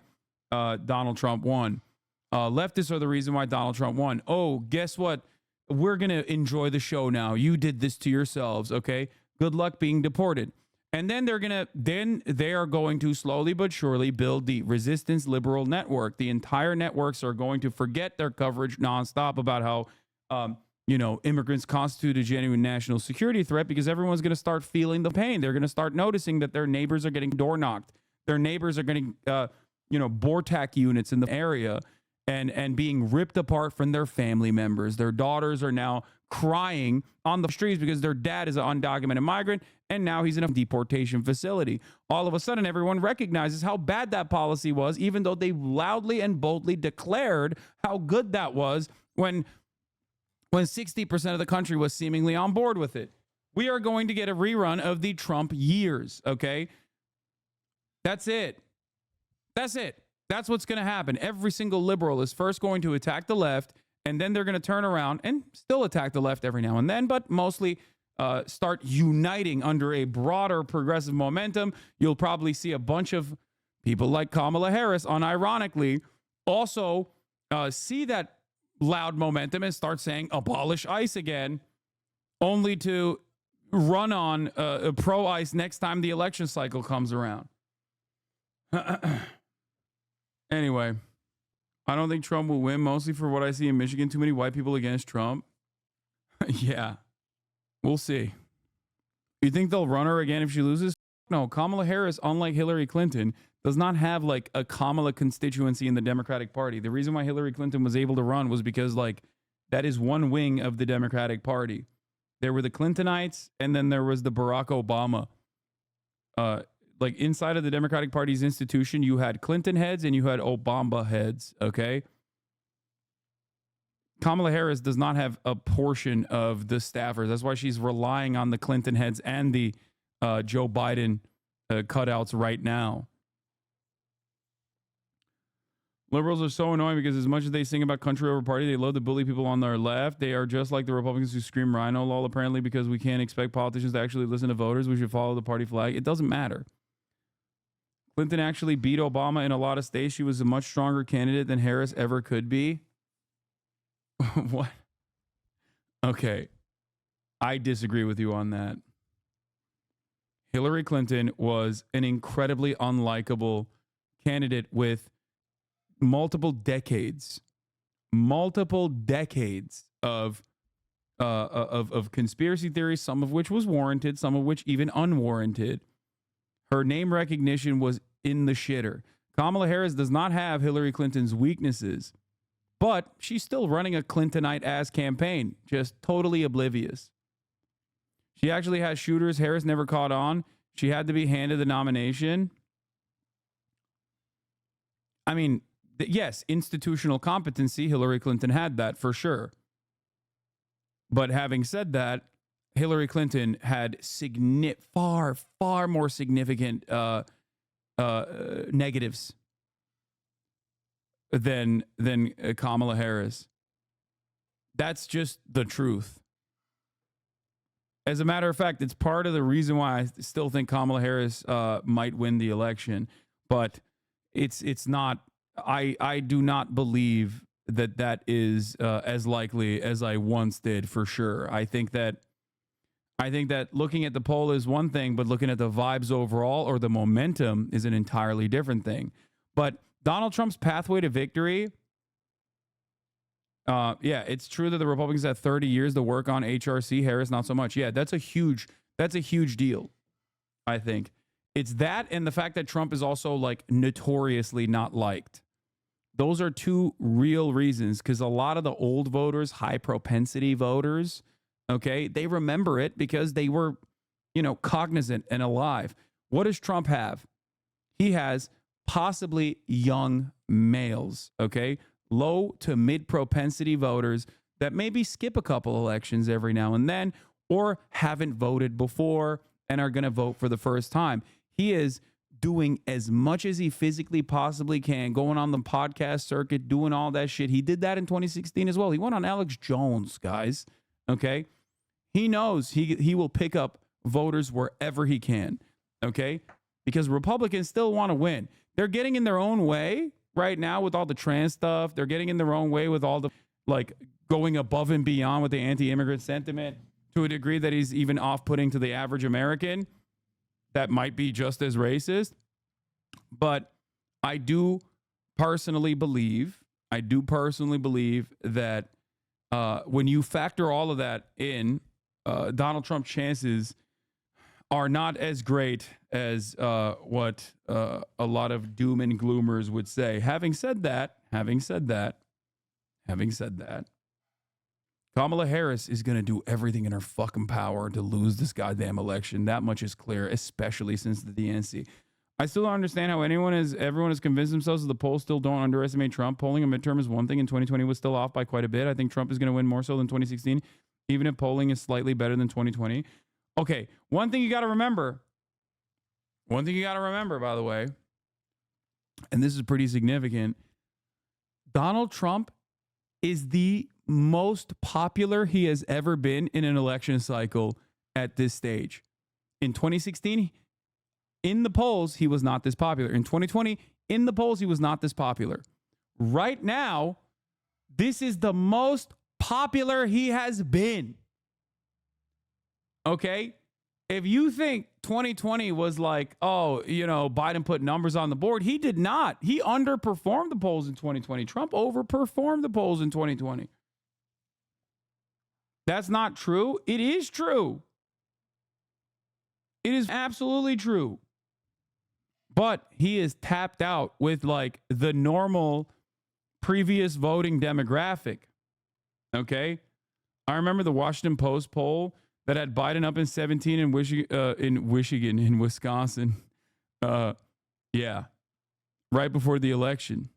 Donald Trump won. Leftists are the reason why Donald Trump won. Oh, guess what? We're going to enjoy the show now. You did this to yourselves, okay? Good luck being deported. And then they are going to slowly but surely build the resistance liberal network. The entire networks are going to forget their coverage nonstop about how, immigrants constitute a genuine national security threat, because everyone's going to start feeling the pain. They're going to start noticing that their neighbors are getting door knocked. Their neighbors are getting, BORTAC units in the area and being ripped apart from their family members. Their daughters are now crying on the streets because their dad is an undocumented migrant and now he's in a deportation facility. All of a sudden, everyone recognizes how bad that policy was, even though they loudly and boldly declared how good that was when 60% of the country was seemingly on board with it. We are going to get a rerun of the Trump years, okay? That's it. That's it. That's what's going to happen. Every single liberal is first going to attack the left, and then they're going to turn around and still attack the left every now and then, but mostly start uniting under a broader progressive momentum. You'll probably see a bunch of people like Kamala Harris, unironically, also see that loud momentum and start saying, abolish ICE again, only to run on pro-ICE next time the election cycle comes around. Anyway, I don't think Trump will win, mostly for what I see in Michigan. Too many white people against Trump. Yeah, we'll see. You think they'll run her again if she loses? No, Kamala Harris, unlike Hillary Clinton, does not have like a Kamala constituency in the Democratic Party. The reason why Hillary Clinton was able to run was because like that is one wing of the Democratic Party. There were the Clintonites, and then there was the Barack Obama. Like inside of the Democratic Party's institution, you had Clinton heads and you had Obama heads, okay? Kamala Harris does not have a portion of the staffers. That's why she's relying on the Clinton heads and the Joe Biden cutouts right now. Liberals are so annoying because as much as they sing about country over party, they love to bully people on their left. They are just like the Republicans who scream rhino lol, apparently, because we can't expect politicians to actually listen to voters. We should follow the party flag. It doesn't matter. Clinton actually beat Obama in a lot of states. She was a much stronger candidate than Harris ever could be. What? Okay. I disagree with you on that. Hillary Clinton was an incredibly unlikable candidate with multiple decades of conspiracy theories, some of which was warranted, some of which even unwarranted. Her name recognition was in the shitter. Kamala Harris does not have Hillary Clinton's weaknesses, but she's still running a Clintonite-ass campaign, just totally oblivious. She actually has shooters Harris never caught on. She had to be handed the nomination. I mean, yes, institutional competency, Hillary Clinton had that for sure. But having said that, Hillary Clinton had far more significant negatives than Kamala Harris. That's just the truth. As a matter of fact, it's part of the reason why I still think Kamala Harris might win the election, but it's not. I do not believe that is as likely as I once did, for sure. I think that looking at the poll is one thing, but looking at the vibes overall or the momentum is an entirely different thing. But Donald Trump's pathway to victory, yeah, it's true that the Republicans had 30 years to work on HRC. Harris, not so much. Yeah, that's a huge deal, I think. It's that and the fact that Trump is also like notoriously not liked. Those are two real reasons, because a lot of the old voters, high propensity voters, okay, they remember it because they were, cognizant and alive. What does Trump have? He has possibly young males, okay, low to mid propensity voters that maybe skip a couple elections every now and then or haven't voted before and are going to vote for the first time. He is doing as much as he physically possibly can, going on the podcast circuit, doing all that shit. He did that in 2016 as well. He went on Alex Jones, guys. Okay? He knows he will pick up voters wherever he can. Okay? Because Republicans still want to win. They're getting in their own way right now with all the trans stuff. They're getting in their own way with all the, like, going above and beyond with the anti-immigrant sentiment to a degree that is even off-putting to the average American. That might be just as racist. But I do personally believe that when you factor all of that in, Donald Trump's chances are not as great as what a lot of doom and gloomers would say. Having said that, Kamala Harris is going to do everything in her fucking power to lose this goddamn election. That much is clear, especially since the DNC. I still don't understand how everyone has convinced themselves that the polls still don't underestimate Trump. Polling a midterm is one thing, and 2020 was still off by quite a bit. I think Trump is going to win more so than 2016, even if polling is slightly better than 2020. Okay, one thing you got to remember, by the way, and this is pretty significant, Donald Trump is the most popular he has ever been in an election cycle at this stage. In 2016, in the polls, he was not this popular. In 2020, in the polls, he was not this popular. Right now, this is the most popular he has been. Okay? If you think 2020 was like, oh, you know, Biden put numbers on the board, he did not. He underperformed the polls in 2020. Trump overperformed the polls in 2020. That's not true. It is true. It is absolutely true. But he is tapped out with like the normal previous voting demographic. Okay? I remember the Washington Post poll that had Biden up in 17 in Wisconsin. Yeah. Right before the election.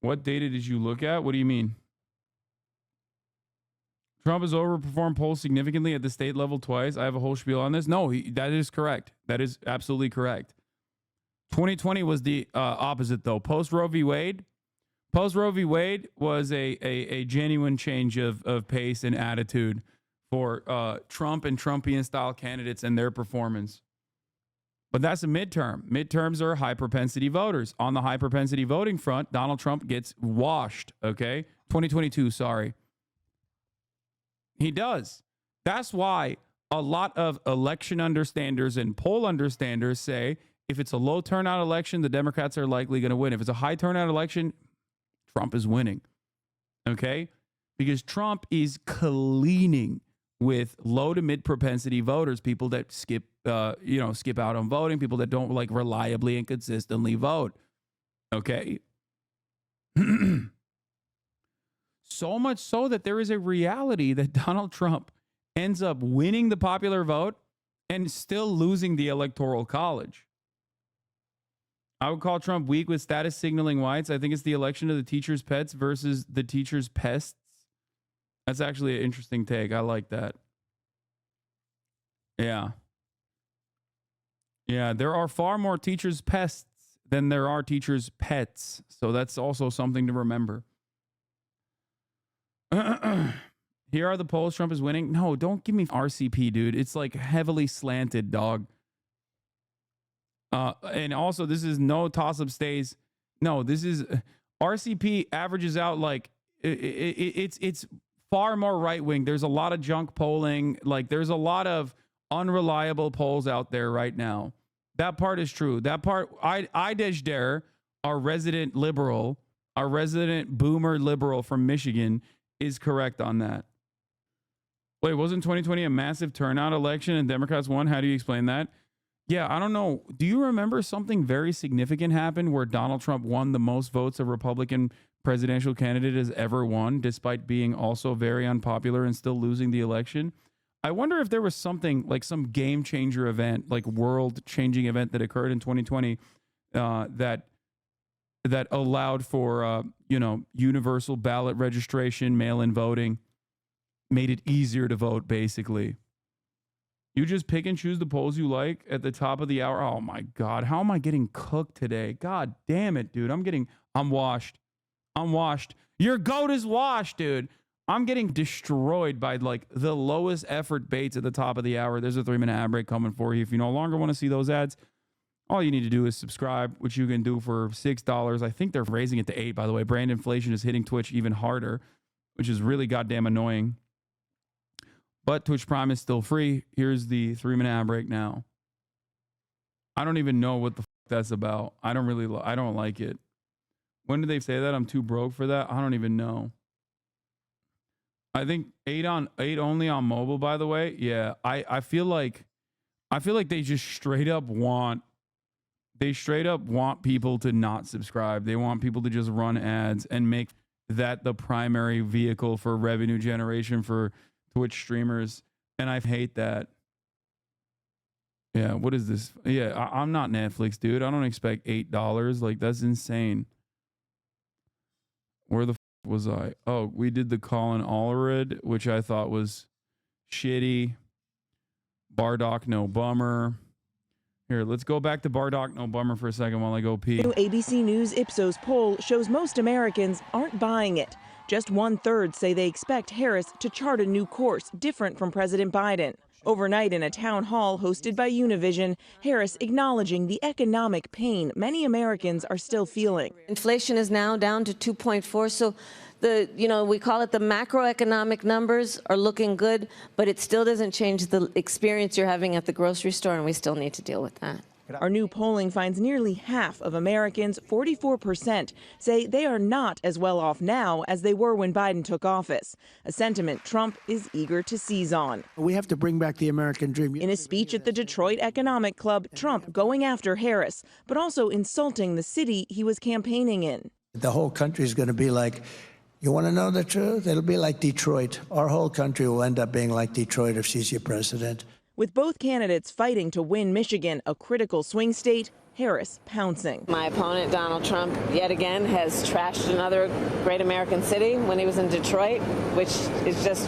What data did you look at? What do you mean? Trump has overperformed polls significantly at the state level twice. I have a whole spiel on this. No, that is correct. That is absolutely correct. 2020 was the opposite, though. Post Roe v. Wade was a genuine change of pace and attitude for Trump and Trumpian-style candidates and their performance. But that's a midterm. Midterms are high-propensity voters. On the high-propensity voting front, Donald Trump gets washed, okay? 2022, sorry. He does. That's why a lot of election understanders and poll understanders say if it's a low turnout election, the Democrats are likely going to win. If it's a high turnout election, Trump is winning. Okay? Because Trump is cleaning with low to mid propensity voters, people that skip out on voting, people that don't like reliably and consistently vote. Okay? So much so that there is a reality that Donald Trump ends up winning the popular vote and still losing the Electoral College. I would call Trump weak with status signaling whites. I think it's the election of the teacher's pets versus the teacher's pests. That's actually an interesting take. I like that. Yeah. Yeah, there are far more teachers' pests than there are teachers' pets. So that's also something to remember. Here are the polls. Trump is winning. No, don't give me RCP, dude. It's like heavily slanted, dog. And also, this is no toss-up stays. No, this is RCP averages out like it's far more right-wing. There's a lot of junk polling. Like there's a lot of unreliable polls out there right now. That part is true. That part, I dash dare, our resident liberal, our resident boomer liberal from Michigan is correct on that. Wait, wasn't 2020 a massive turnout election and Democrats won? How do you explain that? Yeah, I don't know. Do you remember something very significant happened where Donald Trump won the most votes a Republican presidential candidate has ever won, despite being also very unpopular and still losing the election? I wonder if there was something like some game changer event, like world changing event that occurred in 2020 that allowed for, universal ballot registration, mail-in voting, made it easier to vote, basically. You just pick and choose the polls you like at the top of the hour. Oh my God. How am I getting cooked today? God damn it, dude. I'm washed. I'm washed. Your goat is washed, dude. I'm getting destroyed by like the lowest effort baits at the top of the hour. There's a 3-minute ad break coming for you. If you no longer want to see those ads, all you need to do is subscribe, which you can do for $6. I think they're raising it to $8, by the way. Brand inflation is hitting Twitch even harder, which is really goddamn annoying. But Twitch Prime is still free. Here's the 3-minute ad break now. I don't even know what the fuck that's about. I don't like it. When did they say that? I'm too broke for that. I don't even know. I think 8 only on mobile, by the way. Yeah, I feel like they just straight up want people to not subscribe. They want people to just run ads and make that the primary vehicle for revenue generation for Twitch streamers. And I hate that. Yeah, what is this? Yeah, I'm not Netflix, dude. I don't expect $8. Like, that's insane. Where the was I? Oh, we did the Colin Allred, which I thought was shitty. Bardock, no bummer. Here, let's go back to Bardock, no bummer for a second while I go pee. New ABC News Ipsos poll shows most Americans aren't buying it. Just 1/3 say they expect Harris to chart a new course different from President Biden. Overnight in a town hall hosted by Univision, Harris acknowledging the economic pain many Americans are still feeling. Inflation is now down to 2.4, so we call it the macroeconomic numbers are looking good, but it still doesn't change the experience you're having at the grocery store, and we still need to deal with that. Our new polling finds nearly half of Americans, 44%, say they are not as well off now as they were when Biden took office, a sentiment Trump is eager to seize on. We have to bring back the American dream. In a speech at the Detroit Economic Club, Trump going after Harris, but also insulting the city he was campaigning in. The whole country is going to be like, you want to know the truth? It'll be like Detroit. Our whole country will end up being like Detroit if she's your president. With both candidates fighting to win Michigan, a critical swing state, Harris pouncing. My opponent, Donald Trump, yet again has trashed another great American city when he was in Detroit, which is just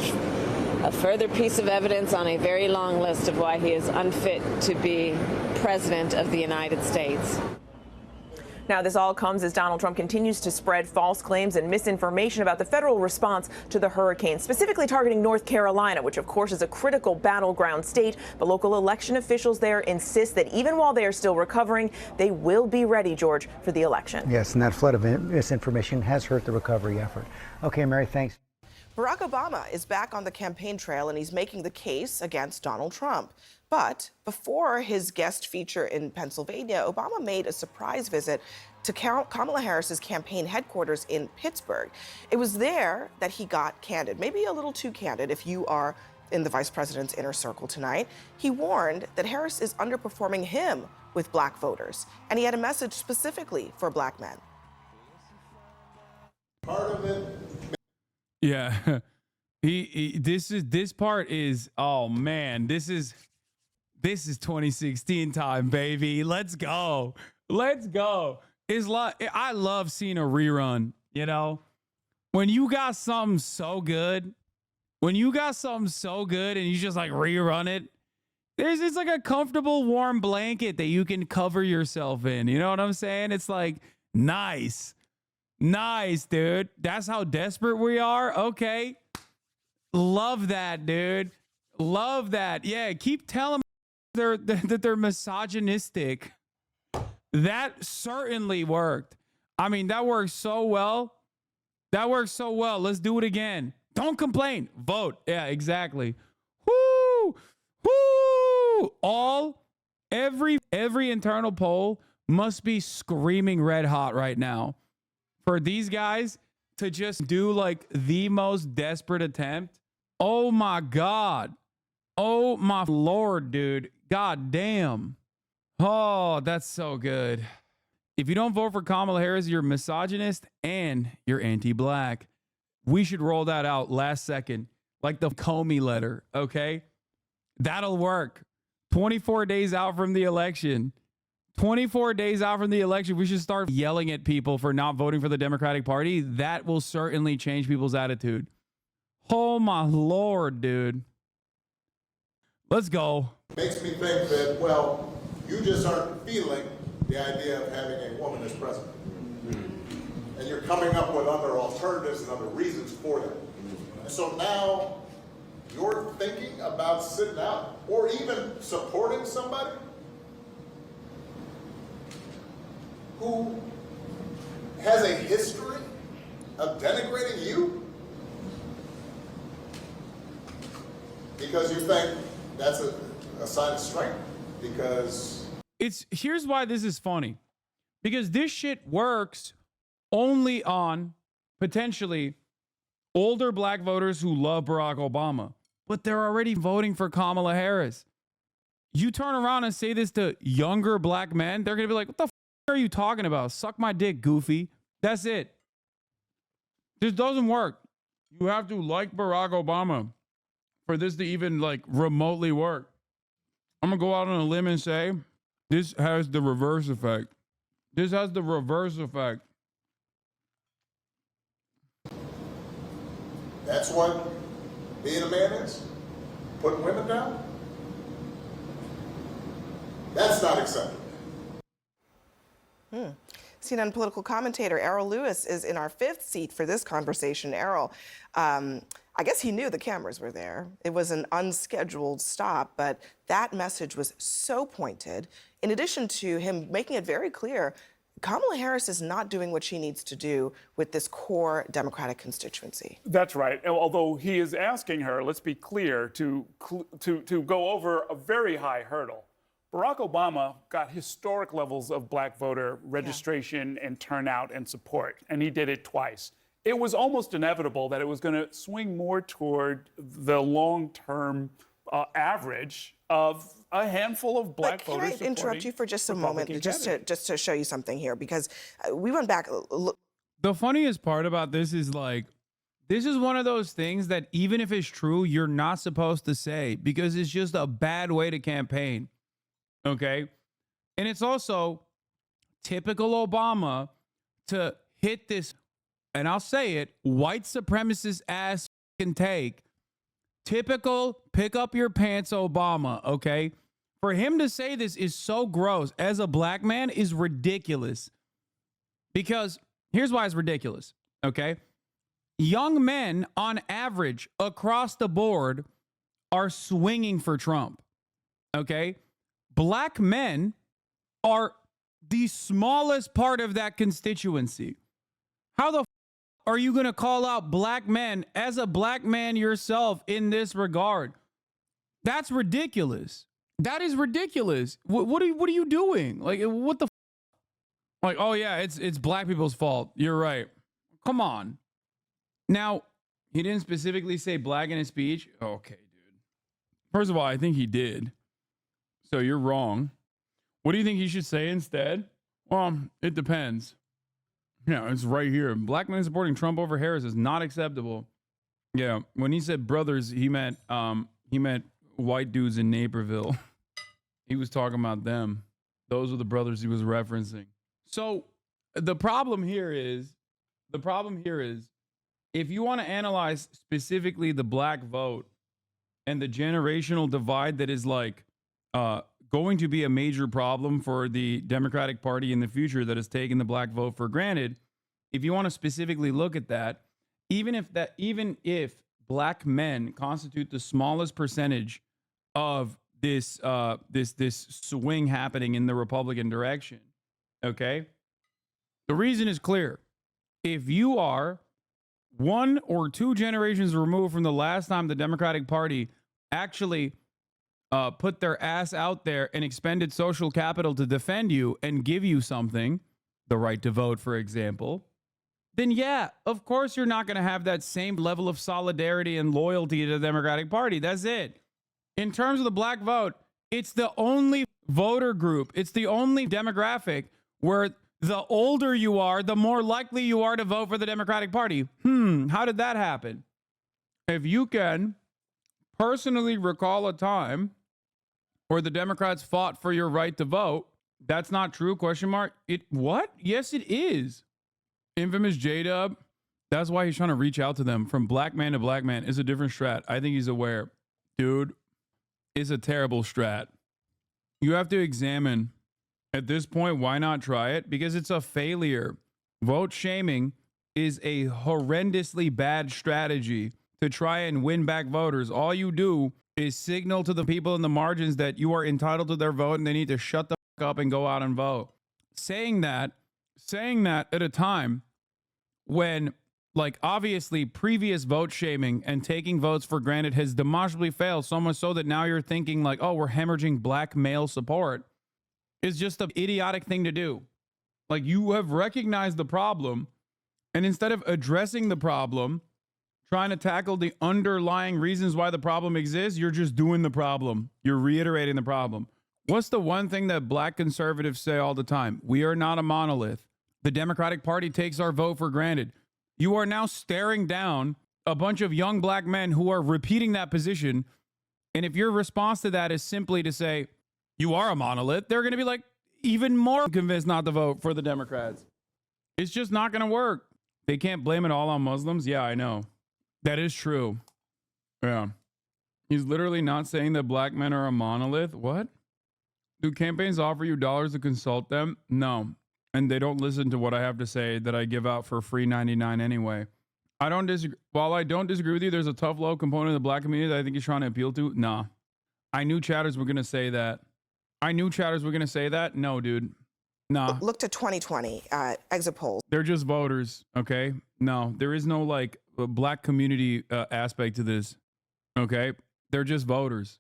a further piece of evidence on a very long list of why he is unfit to be president of the United States. Now, this all comes as Donald Trump continues to spread false claims and misinformation about the federal response to the hurricane, specifically targeting North Carolina, which, of course, is a critical battleground state. But local election officials there insist that even while they are still recovering, they will be ready, George, for the election. Yes, and that flood of misinformation has hurt the recovery effort. Okay, Mary, thanks. Barack Obama is back on the campaign trail, and he's making the case against Donald Trump. But before his guest feature in Pennsylvania, Obama made a surprise visit to Kamala Harris's campaign headquarters in Pittsburgh. It was there that he got candid, maybe a little too candid if you are in the vice president's inner circle tonight. He warned that Harris is underperforming him with black voters, and he had a message specifically for black men. Part of it. Yeah. This part is, oh man, this is 2016 time, baby. Let's go. Let's go. I love seeing a rerun, you know? When you got something so good, and you just like rerun it, it's like a comfortable warm blanket that you can cover yourself in. You know what I'm saying? It's like, nice, dude. That's how desperate we are. Okay. Love that, dude. Love that. Yeah. Keep telling that they're misogynistic. That certainly worked. I mean, that works so well. Let's do it again. Don't complain. Vote. Yeah, exactly. Woo! Woo! Every internal poll must be screaming red hot right now for these guys to just do like the most desperate attempt. Oh my God. Oh my Lord, dude. God damn. Oh, that's so good. If you don't vote for Kamala Harris, you're misogynist and you're anti-black. We should roll that out last second, like the Comey letter, okay? That'll work. 24 days out from the election. 24 days out from the election, we should start yelling at people for not voting for the Democratic Party. That will certainly change people's attitude. Oh, my Lord, dude. Let's go. Makes me think that, well, you just aren't feeling the idea of having a woman as president. And you're coming up with other alternatives and other reasons for that. And so now you're thinking about sitting out or even supporting somebody who has a history of denigrating you because you think that's a sign of strength. Because here's why this is funny, because this shit works only on potentially older black voters who love Barack Obama, but they're already voting for Kamala Harris. You turn around and say this to younger black men, they're gonna be like, what the f are you talking about? Suck my dick, goofy. That's it. This doesn't work. You have to like Barack Obama for this to even like remotely work. I'm gonna go out on a limb and say this has the reverse effect. This has the reverse effect. that's what being a man is? Putting women down? That's not acceptable. CNN political commentator Errol Lewis is in our fifth seat for this conversation. Errol, I guess he knew the cameras were there. It was an unscheduled stop, but that message was so pointed. In addition to him making it very clear, Kamala Harris is not doing what she needs to do with this core Democratic constituency. That's right. Although he is asking her, let's be clear, to go over a very high hurdle. Barack Obama got historic levels of black voter registration and turnout and support, and he did it twice. It was almost inevitable that it was going to swing more toward the long-term average of a handful of black voters. Can I interrupt you for just a moment, just to show you something here? Because we went back. The funniest part about this is like, this is one of those things that even if it's true, you're not supposed to say because it's just a bad way to campaign. Okay. And it's also typical Obama to hit this, and I'll say it, white supremacist ass can take. Typical pick up your pants Obama. Okay. For him to say this is so gross as a black man is ridiculous. Because here's why it's ridiculous. Okay. Young men on average across the board are swinging for Trump. Okay. Black men are the smallest part of that constituency. How the are you going to call out black men as a black man yourself in this regard? That's ridiculous. That is ridiculous. What are you doing? Like, what the like, oh yeah, it's black people's fault. You're right. Come on. Now, he didn't specifically say black in his speech. Okay, dude. First of all, I think he did. So you're wrong. What do you think he should say instead? Well, it depends. Yeah, it's right here. Black men supporting Trump over Harris is not acceptable. Yeah, when he said brothers, he meant white dudes in Naperville. He was talking about them. Those were the brothers he was referencing. So the problem here is, if you want to analyze specifically the black vote and the generational divide that is like going to be a major problem for the Democratic Party in the future that has taken the black vote for granted. If you want to specifically look at that, even if black men constitute the smallest percentage of this swing happening in the Republican direction, okay? The reason is clear. If you are 1 or 2 generations removed from the last time the Democratic Party actually put their ass out there and expended social capital to defend you and give you something, the right to vote, for example, then yeah, of course you're not going to have that same level of solidarity and loyalty to the Democratic Party. That's it. In terms of the black vote, it's the only voter group, it's the only demographic where the older you are, the more likely you are to vote for the Democratic Party. How did that happen? If you can personally recall a time where the Democrats fought for your right to vote, that's not true, question mark. What? Yes, it is. Infamous J-Dub, that's why he's trying to reach out to them from black man to black man. Is a different strat. I think he's aware. Dude, is a terrible strat. You have to examine at this point, why not try it? Because it's a failure. Vote shaming is a horrendously bad strategy to try and win back voters. All you do is signal to the people in the margins that you are entitled to their vote and they need to shut the fuck up and go out and vote. Saying that at a time when, like, obviously previous vote shaming and taking votes for granted has demonstrably failed, so much so that now you're thinking like, oh, we're hemorrhaging black male support, is just an idiotic thing to do. Like, you have recognized the problem, and instead of addressing the problem, trying to tackle the underlying reasons why the problem exists, you're just doing the problem. You're reiterating the problem. What's the one thing that black conservatives say all the time? We are not a monolith. The Democratic Party takes our vote for granted. You are now staring down a bunch of young black men who are repeating that position. And if your response to that is simply to say, you are a monolith, they're going to be like even more convinced not to vote for the Democrats. It's just not going to work. They can't blame it all on Muslims. Yeah, I know. That is true. Yeah. He's literally not saying that black men are a monolith. What? Do campaigns offer you dollars to consult them? No. And they don't listen to what I have to say that I give out for free 99 anyway. I don't disagree. While I don't disagree with you, there's a tough love component of the black community that I think he's trying to appeal to. Nah. I knew chatters were going to say that. No, dude. Nah. Look to 2020 exit polls. They're just voters, okay? No, there is no like black community aspect to this, okay? They're just voters.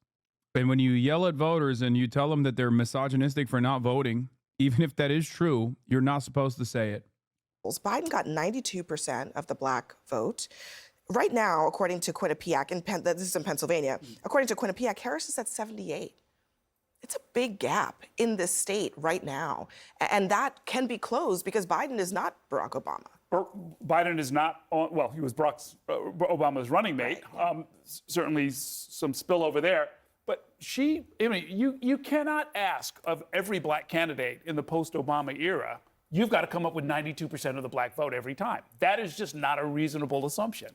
And when you yell at voters and you tell them that they're misogynistic for not voting, even if that is true, you're not supposed to say it. Biden got 92% of the black vote. Right now, according to Quinnipiac, this is in Pennsylvania, according to Quinnipiac, Harris is at 78. It's a big gap in this state right now. And that can be closed because Biden is not Barack Obama. Biden is not, well, he was Obama's running mate. Right. Certainly some spillover there. But you cannot ask of every black candidate in the post-Obama era, you've got to come up with 92% of the black vote every time. That is just not a reasonable assumption.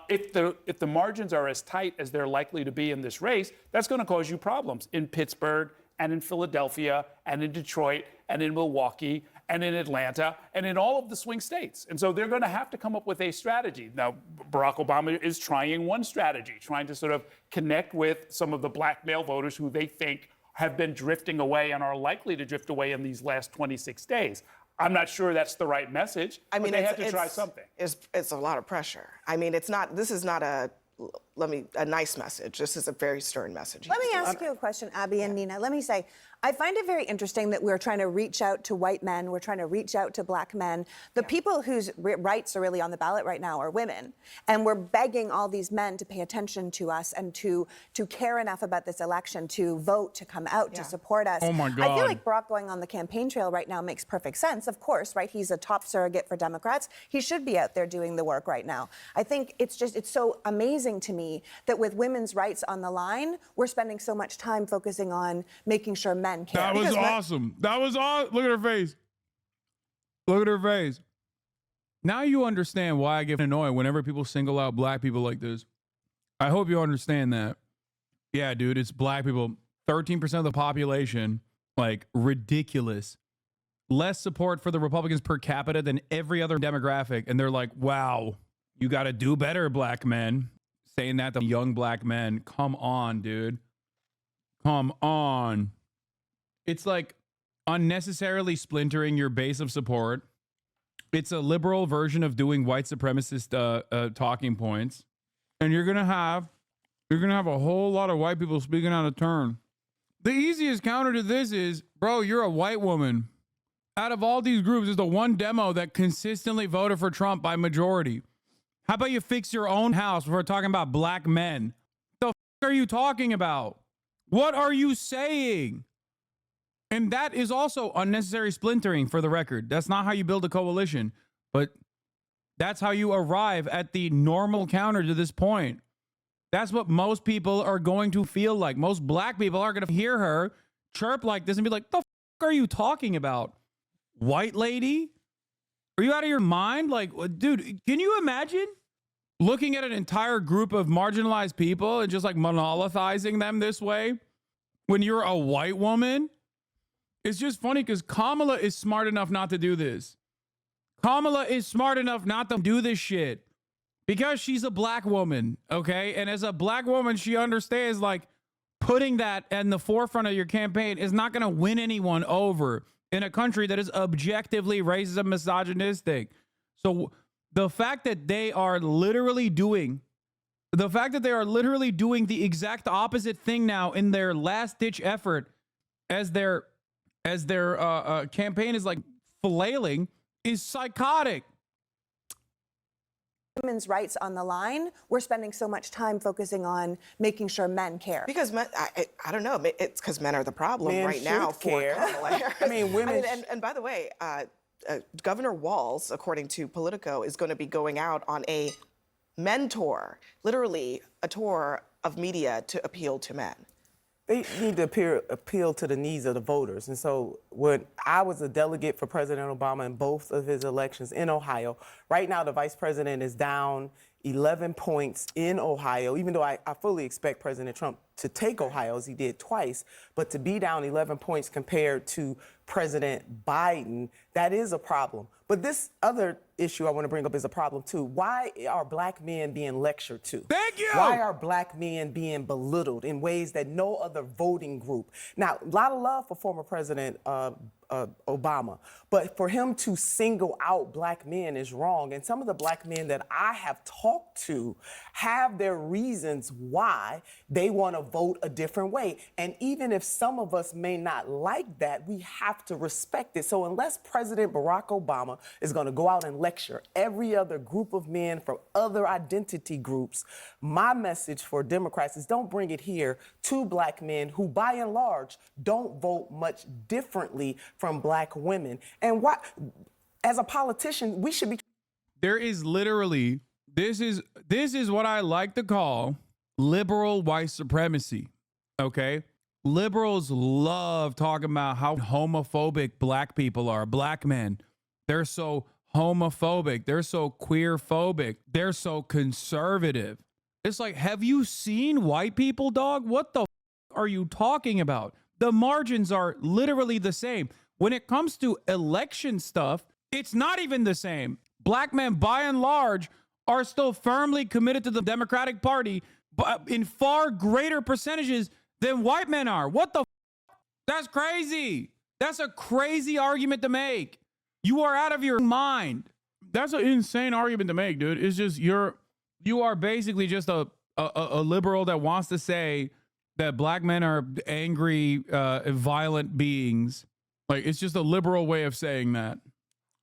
If the margins are as tight as they're likely to be in this race, that's going to cause you problems in Pittsburgh and in Philadelphia and in Detroit and in Milwaukee and in Atlanta and in all of the swing states. And so they're going to have to come up with a strategy. Now, Barack Obama is trying one strategy, trying to sort of connect with some of the black male voters who they think have been drifting away and are likely to drift away in these last 26 days. I'm not sure that's the right message. I mean, they have to try something. It's a lot of pressure. I mean, this is not a nice message. This is a very stern message. Let me ask you a question, Abby and Nina. Let me say, I find it very interesting that we're trying to reach out to white men. We're trying to reach out to black men. The people whose rights are really on the ballot right now are women. And we're begging all these men to pay attention to us and to care enough about this election, to vote, to come out, to support us. Oh, my God. I feel like Barack going on the campaign trail right now makes perfect sense. Of course, right? He's a top surrogate for Democrats. He should be out there doing the work right now. I think it's so amazing to me that with women's rights on the line, we're spending so much time focusing on making sure men care. That was awesome. That was awesome. Look at her face. Look at her face. Now you understand why I get annoyed whenever people single out black people like this. I hope you understand that. Yeah, dude, it's black people. 13% of the population, like, ridiculous. Less support for the Republicans per capita than every other demographic. And they're like, wow, you got to do better, black men. Saying that to young black men. Come on, dude. Come on. It's like unnecessarily splintering your base of support. It's a liberal version of doing white supremacist talking points. And you're going to have a whole lot of white people speaking out of turn. The easiest counter to this is, bro, you're a white woman. Out of all these groups, there's the one demo that consistently voted for Trump by majority. How about you fix your own house before talking about black men? The f*** are you talking about? What are you saying? And that is also unnecessary splintering, for the record. That's not how you build a coalition, but that's how you arrive at the normal counter to this point. That's what most people are going to feel like. Most black people are going to hear her chirp like this and be like, the f*** are you talking about? White lady? Are you out of your mind? Like, dude, can you imagine? looking at an entire group of marginalized people and just like monolithizing them this way when you're a white woman. It's just funny because Kamala is smart enough not to do this. Kamala is smart enough not to do this shit because she's a black woman, okay? And as a black woman, she understands like putting that in the forefront of your campaign is not going to win anyone over in a country that is objectively racist and misogynistic. So the fact that they are literally doing the exact opposite thing now in their last ditch effort as their campaign is like flailing is psychotic. Women's rights on the line, we're spending so much time focusing on making sure men care. Because men, I don't know, it's because men are the problem Men right now for care. Kamala Harris. I mean, women. And by the way, Governor Walz, according to Politico, is going to be going out on a men tour, literally a tour of media to appeal to men. They need to appeal to the needs of the voters. And so when I was a delegate for President Obama in both of his elections in Ohio, right now the vice president is down 11 points in Ohio, even though I fully expect President Trump to take Ohio as he did twice, but to be down 11 points compared to President Biden, that is a problem. But this other issue I want to bring up is a problem too. Why are black men being lectured to? Thank you! Why are black men being belittled in ways that no other voting group? Now, a lot of love for former President Obama, but for him to single out black men is wrong. And some of the black men that I have talked to have their reasons why they want to vote a different way. And even if some of us may not like that, we have to respect it. So unless President Barack Obama is going to go out and lecture every other group of men from other identity groups, my message for Democrats is don't bring it here to black men who, by and large, don't vote much differently from black women. And what, as a politician, we should be. There is literally, this is what I like to call liberal white supremacy. Okay. Liberals love talking about how homophobic black people are, black men. They're so homophobic. They're so queer phobic. They're so conservative. It's like, have you seen white people, dog? What the are you talking about? The margins are literally the same. When it comes to election stuff, it's not even the same. Black men, by and large, are still firmly committed to the Democratic Party, but in far greater percentages than white men are. What the? That's crazy. That's a crazy argument to make. You are out of your mind. That's an insane argument to make, dude. It's just you are basically just a liberal that wants to say that black men are angry, violent beings. Like, it's just a liberal way of saying that.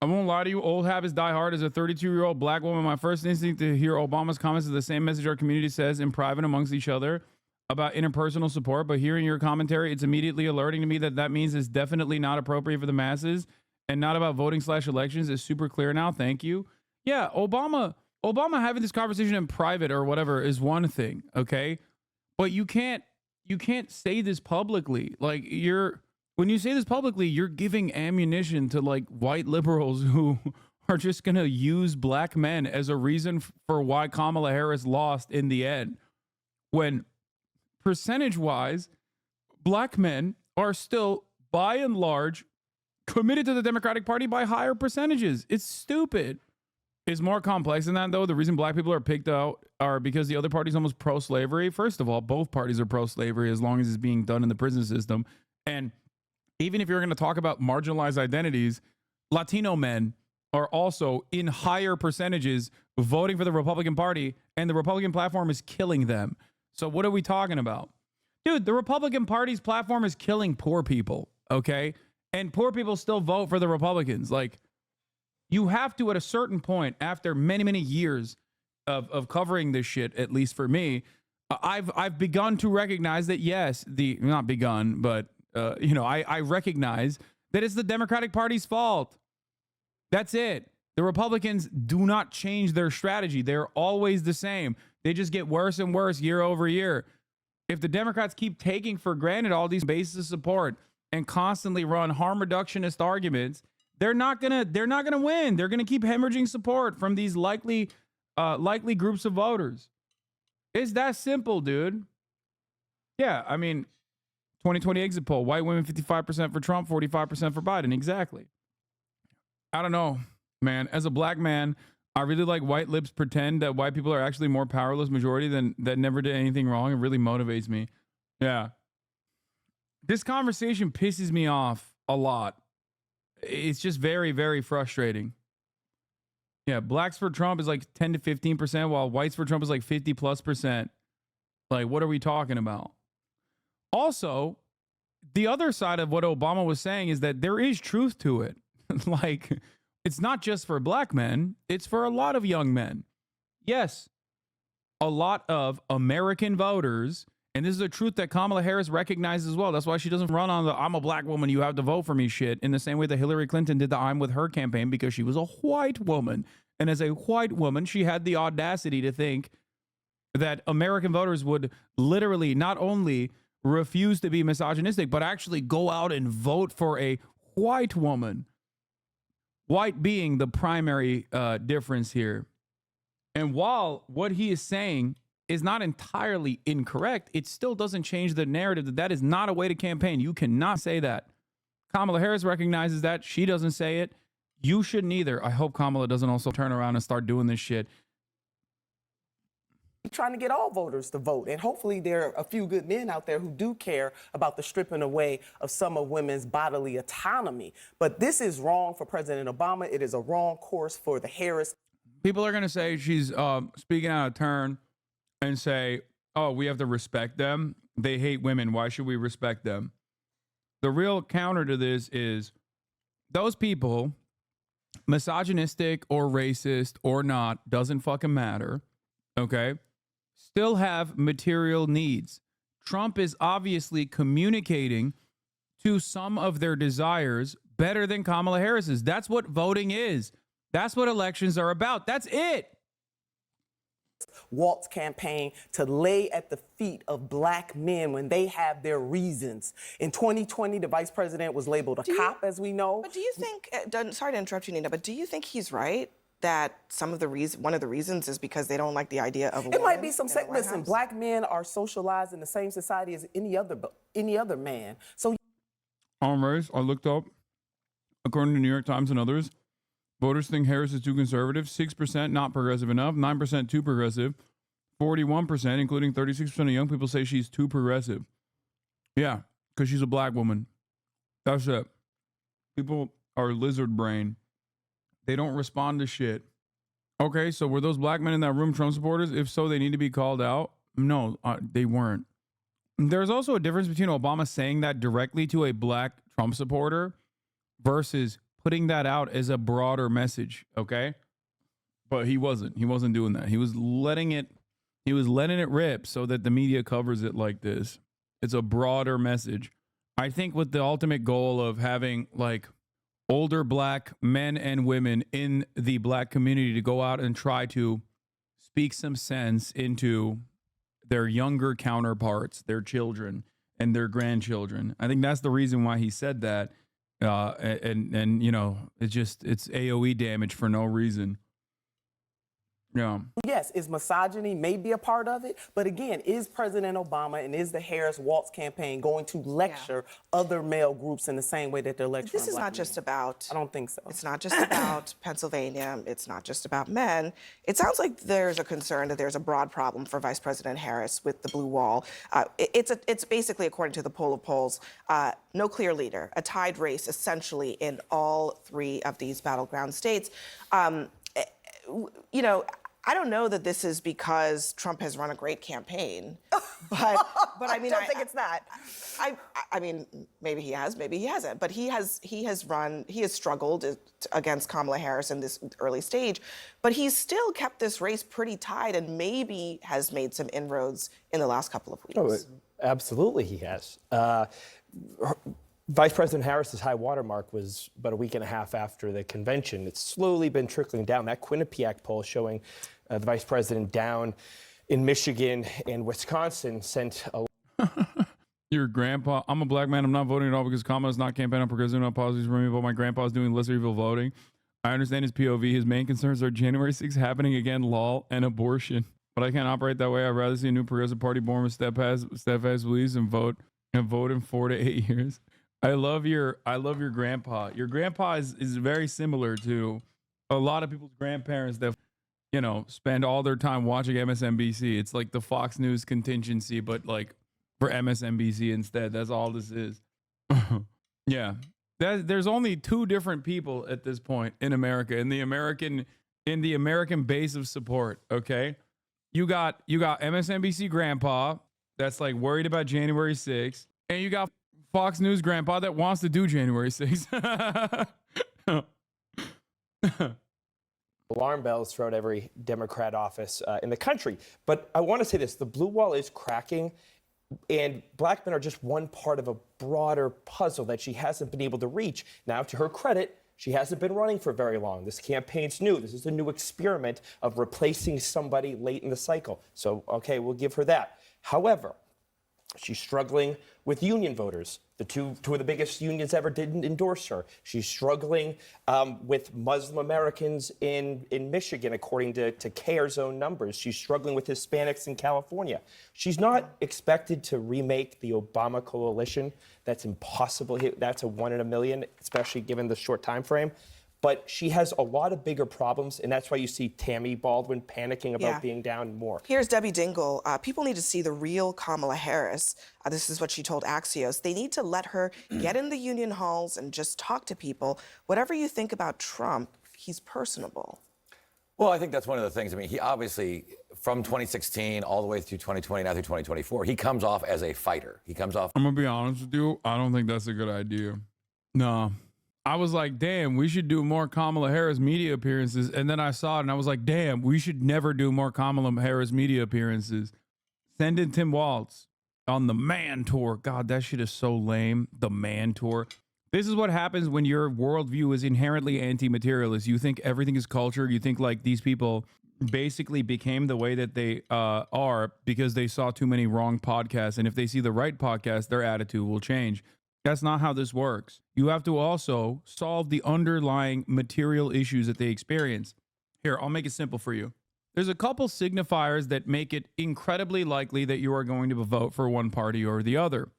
I won't lie to you. Old habits die hard. As a 32-year-old black woman, my first instinct to hear Obama's comments is the same message our community says in private amongst each other about interpersonal support. But hearing your commentary, it's immediately alerting to me that means it's definitely not appropriate for the masses and not about voting/elections. It's super clear now. Thank you. Yeah, Obama having this conversation in private or whatever is one thing, okay? But you can't say this publicly. Like, when you say this publicly, you're giving ammunition to like white liberals who are just going to use black men as a reason for why Kamala Harris lost in the end. When percentage-wise, black men are still, by and large, committed to the Democratic Party by higher percentages. It's stupid. It's more complex than that, though. The reason black people are picked out are because the other party's almost pro-slavery. First of all, both parties are pro-slavery as long as it's being done in the prison system. And even if you're going to talk about marginalized identities, Latino men are also in higher percentages voting for the Republican Party, and the Republican platform is killing them. So what are we talking about? Dude, the Republican Party's platform is killing poor people, okay? And poor people still vote for the Republicans. Like, you have to, at a certain point, after many, many years of covering this shit, at least for me, I've begun to recognize that, yes, not begun, but I recognize that it's the Democratic Party's fault. That's it. The Republicans do not change their strategy. They're always the same. They just get worse and worse year over year. If the Democrats keep taking for granted all these bases of support and constantly run harm reductionist arguments, they're not gonna win. They're gonna keep hemorrhaging support from these likely likely groups of voters. It's that simple, dude. Yeah, I mean, 2020 exit poll, white women 55% for Trump, 45% for Biden. Exactly. I don't know, man. As a black man, I really like white lips pretend that white people are actually more powerless majority than that never did anything wrong. It really motivates me. Yeah. This conversation pisses me off a lot. It's just very, very frustrating. Yeah, blacks for Trump is like 10 to 15%, while whites for Trump is like 50+%. Like, what are we talking about? Also, the other side of what Obama was saying is that there is truth to it. Like, it's not just for black men, it's for a lot of young men. Yes, a lot of American voters, and this is a truth that Kamala Harris recognizes as well. That's why she doesn't run on the I'm a black woman, you have to vote for me shit in the same way that Hillary Clinton did the I'm with her campaign, because she was a white woman. And as a white woman, she had the audacity to think that American voters would literally not only refuse to be misogynistic, but actually go out and vote for a white woman. White being the primary difference here. And while what he is saying is not entirely incorrect, it still doesn't change the narrative that that is not a way to campaign. You cannot say that. Kamala Harris recognizes that. She doesn't say it. You shouldn't either. I hope Kamala doesn't also turn around and start doing this shit. Trying to get all voters to vote. And hopefully there are a few good men out there who do care about the stripping away of some of women's bodily autonomy. But this is wrong for President Obama. It is a wrong course for the Harris. People are going to say she's speaking out of turn and say, oh, we have to respect them. They hate women. Why should we respect them? The real counter to this is those people, misogynistic or racist or not, doesn't fucking matter. Okay? Still have material needs. Trump is obviously communicating to some of their desires better than Kamala Harris's. That's what voting is. That's what elections are about. That's it. Walt's campaign to lay at the feet of black men when they have their reasons. In 2020, the vice president was labeled a cop, as we know. But do you think, sorry to interrupt you, Nina, but do you think he's right that one of the reasons is because they don't like the idea of a woman? It might be some listen, black men are socialized in the same society as any other man. So on race, I looked up, according to New York Times and others, voters think Harris is too conservative, 6% not progressive enough, 9% too progressive, 41%, including 36% of young people, say she's too progressive. Yeah, because she's a black woman. That's it. People are lizard brain. They don't respond to shit. Okay, so were those black men in that room Trump supporters? If so, they need to be called out? No, they weren't. There's also a difference between Obama saying that directly to a black Trump supporter versus putting that out as a broader message, okay? But he wasn't. He wasn't doing that. He was letting it rip so that the media covers it like this. It's a broader message. I think with the ultimate goal of having like older black men and women in the black community to go out and try to speak some sense into their younger counterparts, their children and their grandchildren. I think that's the reason why he said that. And you know, it's AOE damage for no reason. Yeah. Yes, is misogyny maybe a part of it? But again, is President Obama and is the Harris-Waltz campaign going to lecture other male groups in the same way that they're lecturing This is not just about... I don't think so. It's not just about Pennsylvania. It's not just about men. It sounds like there's a concern that there's a broad problem for Vice President Harris with the blue wall. It's basically, according to the poll of polls, no clear leader, a tied race essentially in all three of these battleground states. You know, I don't know that this is because Trump has run a great campaign, but I mean, I don't think it's that. I mean, maybe he has, maybe he hasn't, but he has struggled against Kamala Harris in this early stage, but he's still kept this race pretty tight and maybe has made some inroads in the last couple of weeks. Oh, absolutely he has. Vice President Harris's high watermark was about a week and a half after the convention. It's slowly been trickling down. That Quinnipiac poll showing the vice president down in Michigan and Wisconsin sent a... Your grandpa, I'm a black man, I'm not voting at all because Kamala's not campaigning on progressive enough policies for me, but my grandpa's doing lesser evil voting. I understand his POV. His main concerns are January 6th happening again, lol, and abortion. But I can't operate that way. I'd rather see a new progressive party born with steadfast beliefs and vote in 4 to 8 years. I love your grandpa. Your grandpa is very similar to a lot of people's grandparents that, you know, spend all their time watching MSNBC. It's like the Fox News contingency, but like for MSNBC instead. That's all this is. Yeah. There's only two different people at this point in America, in the American base of support. Okay. You got MSNBC grandpa that's like worried about January 6th, and you got Fox News grandpa that wants to do January 6th. Alarm bells throughout every Democrat office in the country. But I want to say this, the blue wall is cracking, and black men are just one part of a broader puzzle that she hasn't been able to reach. Now, to her credit, she hasn't been running for very long. This campaign's new. This is a new experiment of replacing somebody late in the cycle. So, okay, we'll give her that. However, she's struggling with union voters. The two of the biggest unions ever didn't endorse her. She's struggling with Muslim Americans in Michigan, according to CARE's own numbers. She's struggling with Hispanics in California. She's not expected to remake the Obama coalition. That's impossible. That's a 1 in a million, especially given the short time frame. But she has a lot of bigger problems, and that's why you see Tammy Baldwin panicking about being down more. Here's Debbie Dingle. People need to see the real Kamala Harris. This is what she told Axios. They need to let her get in the union halls and just talk to people. Whatever you think about Trump, he's personable. Well, I think that's one of the things. I mean, he obviously, from 2016 all the way through 2020, now through 2024, he comes off as a fighter. He comes off. I'm going to be honest with you. I don't think that's a good idea. No. I was like, damn, we should do more Kamala Harris media appearances. And then I saw it and I was like, damn, we should never do more Kamala Harris media appearances. Send in Tim Waltz on the Man Tour. God, that shit is so lame. The Man Tour. This is what happens when your worldview is inherently anti-materialist. You think everything is culture. You think like these people basically became the way that they are because they saw too many wrong podcasts. And if they see the right podcast, their attitude will change. That's not how this works. You have to also solve the underlying material issues that they experience. Here, I'll make it simple for you. There's a couple signifiers that make it incredibly likely that you are going to vote for one party or the other.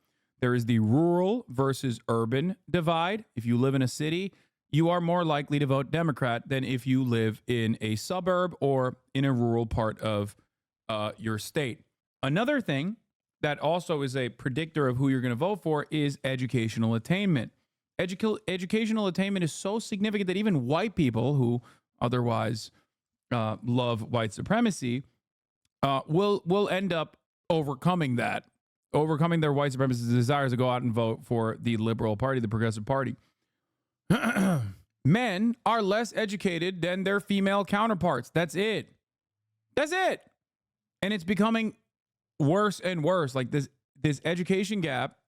There is the rural versus urban divide. If you live in a city, you are more likely to vote Democrat than if you live in a suburb or in a rural part of your state. Another thing that also is a predictor of who you're going to vote for is educational attainment. Educational attainment is so significant that even white people who otherwise love white supremacy will end up overcoming their white supremacist desires to go out and vote for the liberal party, the progressive party. Men are less educated than their female counterparts. That's it. That's it. And it's becoming worse and worse. Like this education gap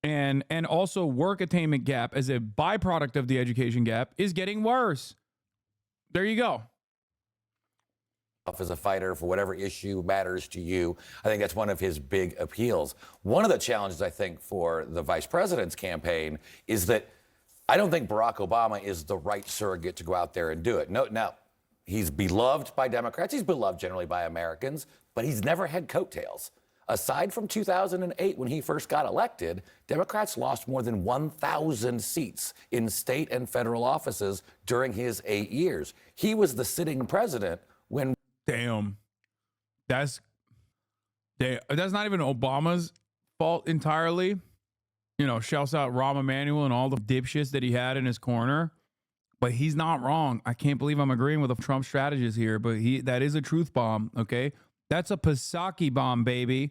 and also work attainment gap as a byproduct of the education gap is getting worse. There you go. As a fighter for whatever issue matters to you. I think that's one of his big appeals. One of the challenges, I think, for the vice president's campaign is that I don't think Barack Obama is the right surrogate to go out there and do it. No, now, he's beloved by Democrats. He's beloved generally by Americans, but he's never had coattails. Aside from 2008, when he first got elected, Democrats lost more than 1,000 seats in state and federal offices during his 8 years. He was the sitting president when... Damn. That's not even Obama's fault entirely. You know, shouts out Rahm Emanuel and all the dipshits that he had in his corner. But he's not wrong. I can't believe I'm agreeing with the Trump strategist here, but that is a truth bomb, okay? That's a Pisaki bomb, baby.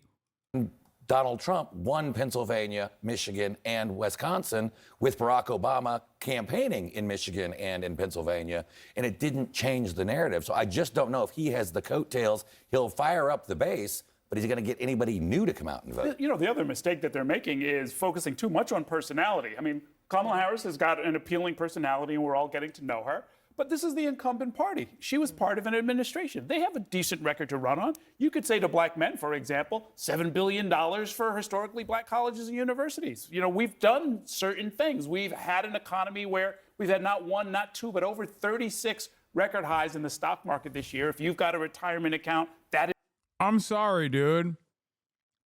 Donald Trump won Pennsylvania, Michigan, and Wisconsin with Barack Obama campaigning in Michigan and in Pennsylvania, and it didn't change the narrative. So I just don't know if he has the coattails. He'll fire up the base, but he's going to get anybody new to come out and vote. You know, the other mistake that they're making is focusing too much on personality. I mean, Kamala Harris has got an appealing personality, and we're all getting to know her. But this is the incumbent party. She was part of an administration. They have a decent record to run on. You could say to black men, for example, $7 billion for historically black colleges and universities. You know, we've done certain things. We've had an economy where We've had not one, not two, but over 36 record highs in the stock market this year. If you've got a retirement account, that is. I'm sorry, dude.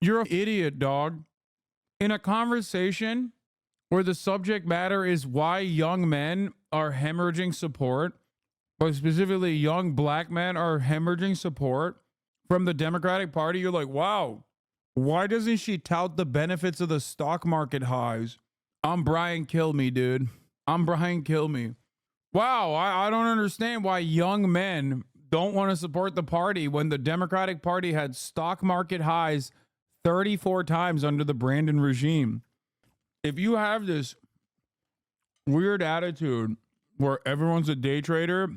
You're an idiot, dog. In a conversation where the subject matter is why young men are hemorrhaging support, or specifically young black men are hemorrhaging support from the Democratic Party, you're like, wow, why doesn't she tout the benefits of the stock market highs? I'm Brian Kilme, dude. I'm Brian Kilme. Wow, I don't understand why young men don't want to support the party when the Democratic Party had stock market highs 34 times under the Brandon regime. If you have this weird attitude where everyone's a day trader,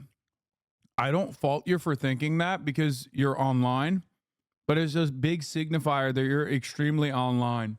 I don't fault you for thinking that because you're online, but it's just big signifier that you're extremely online.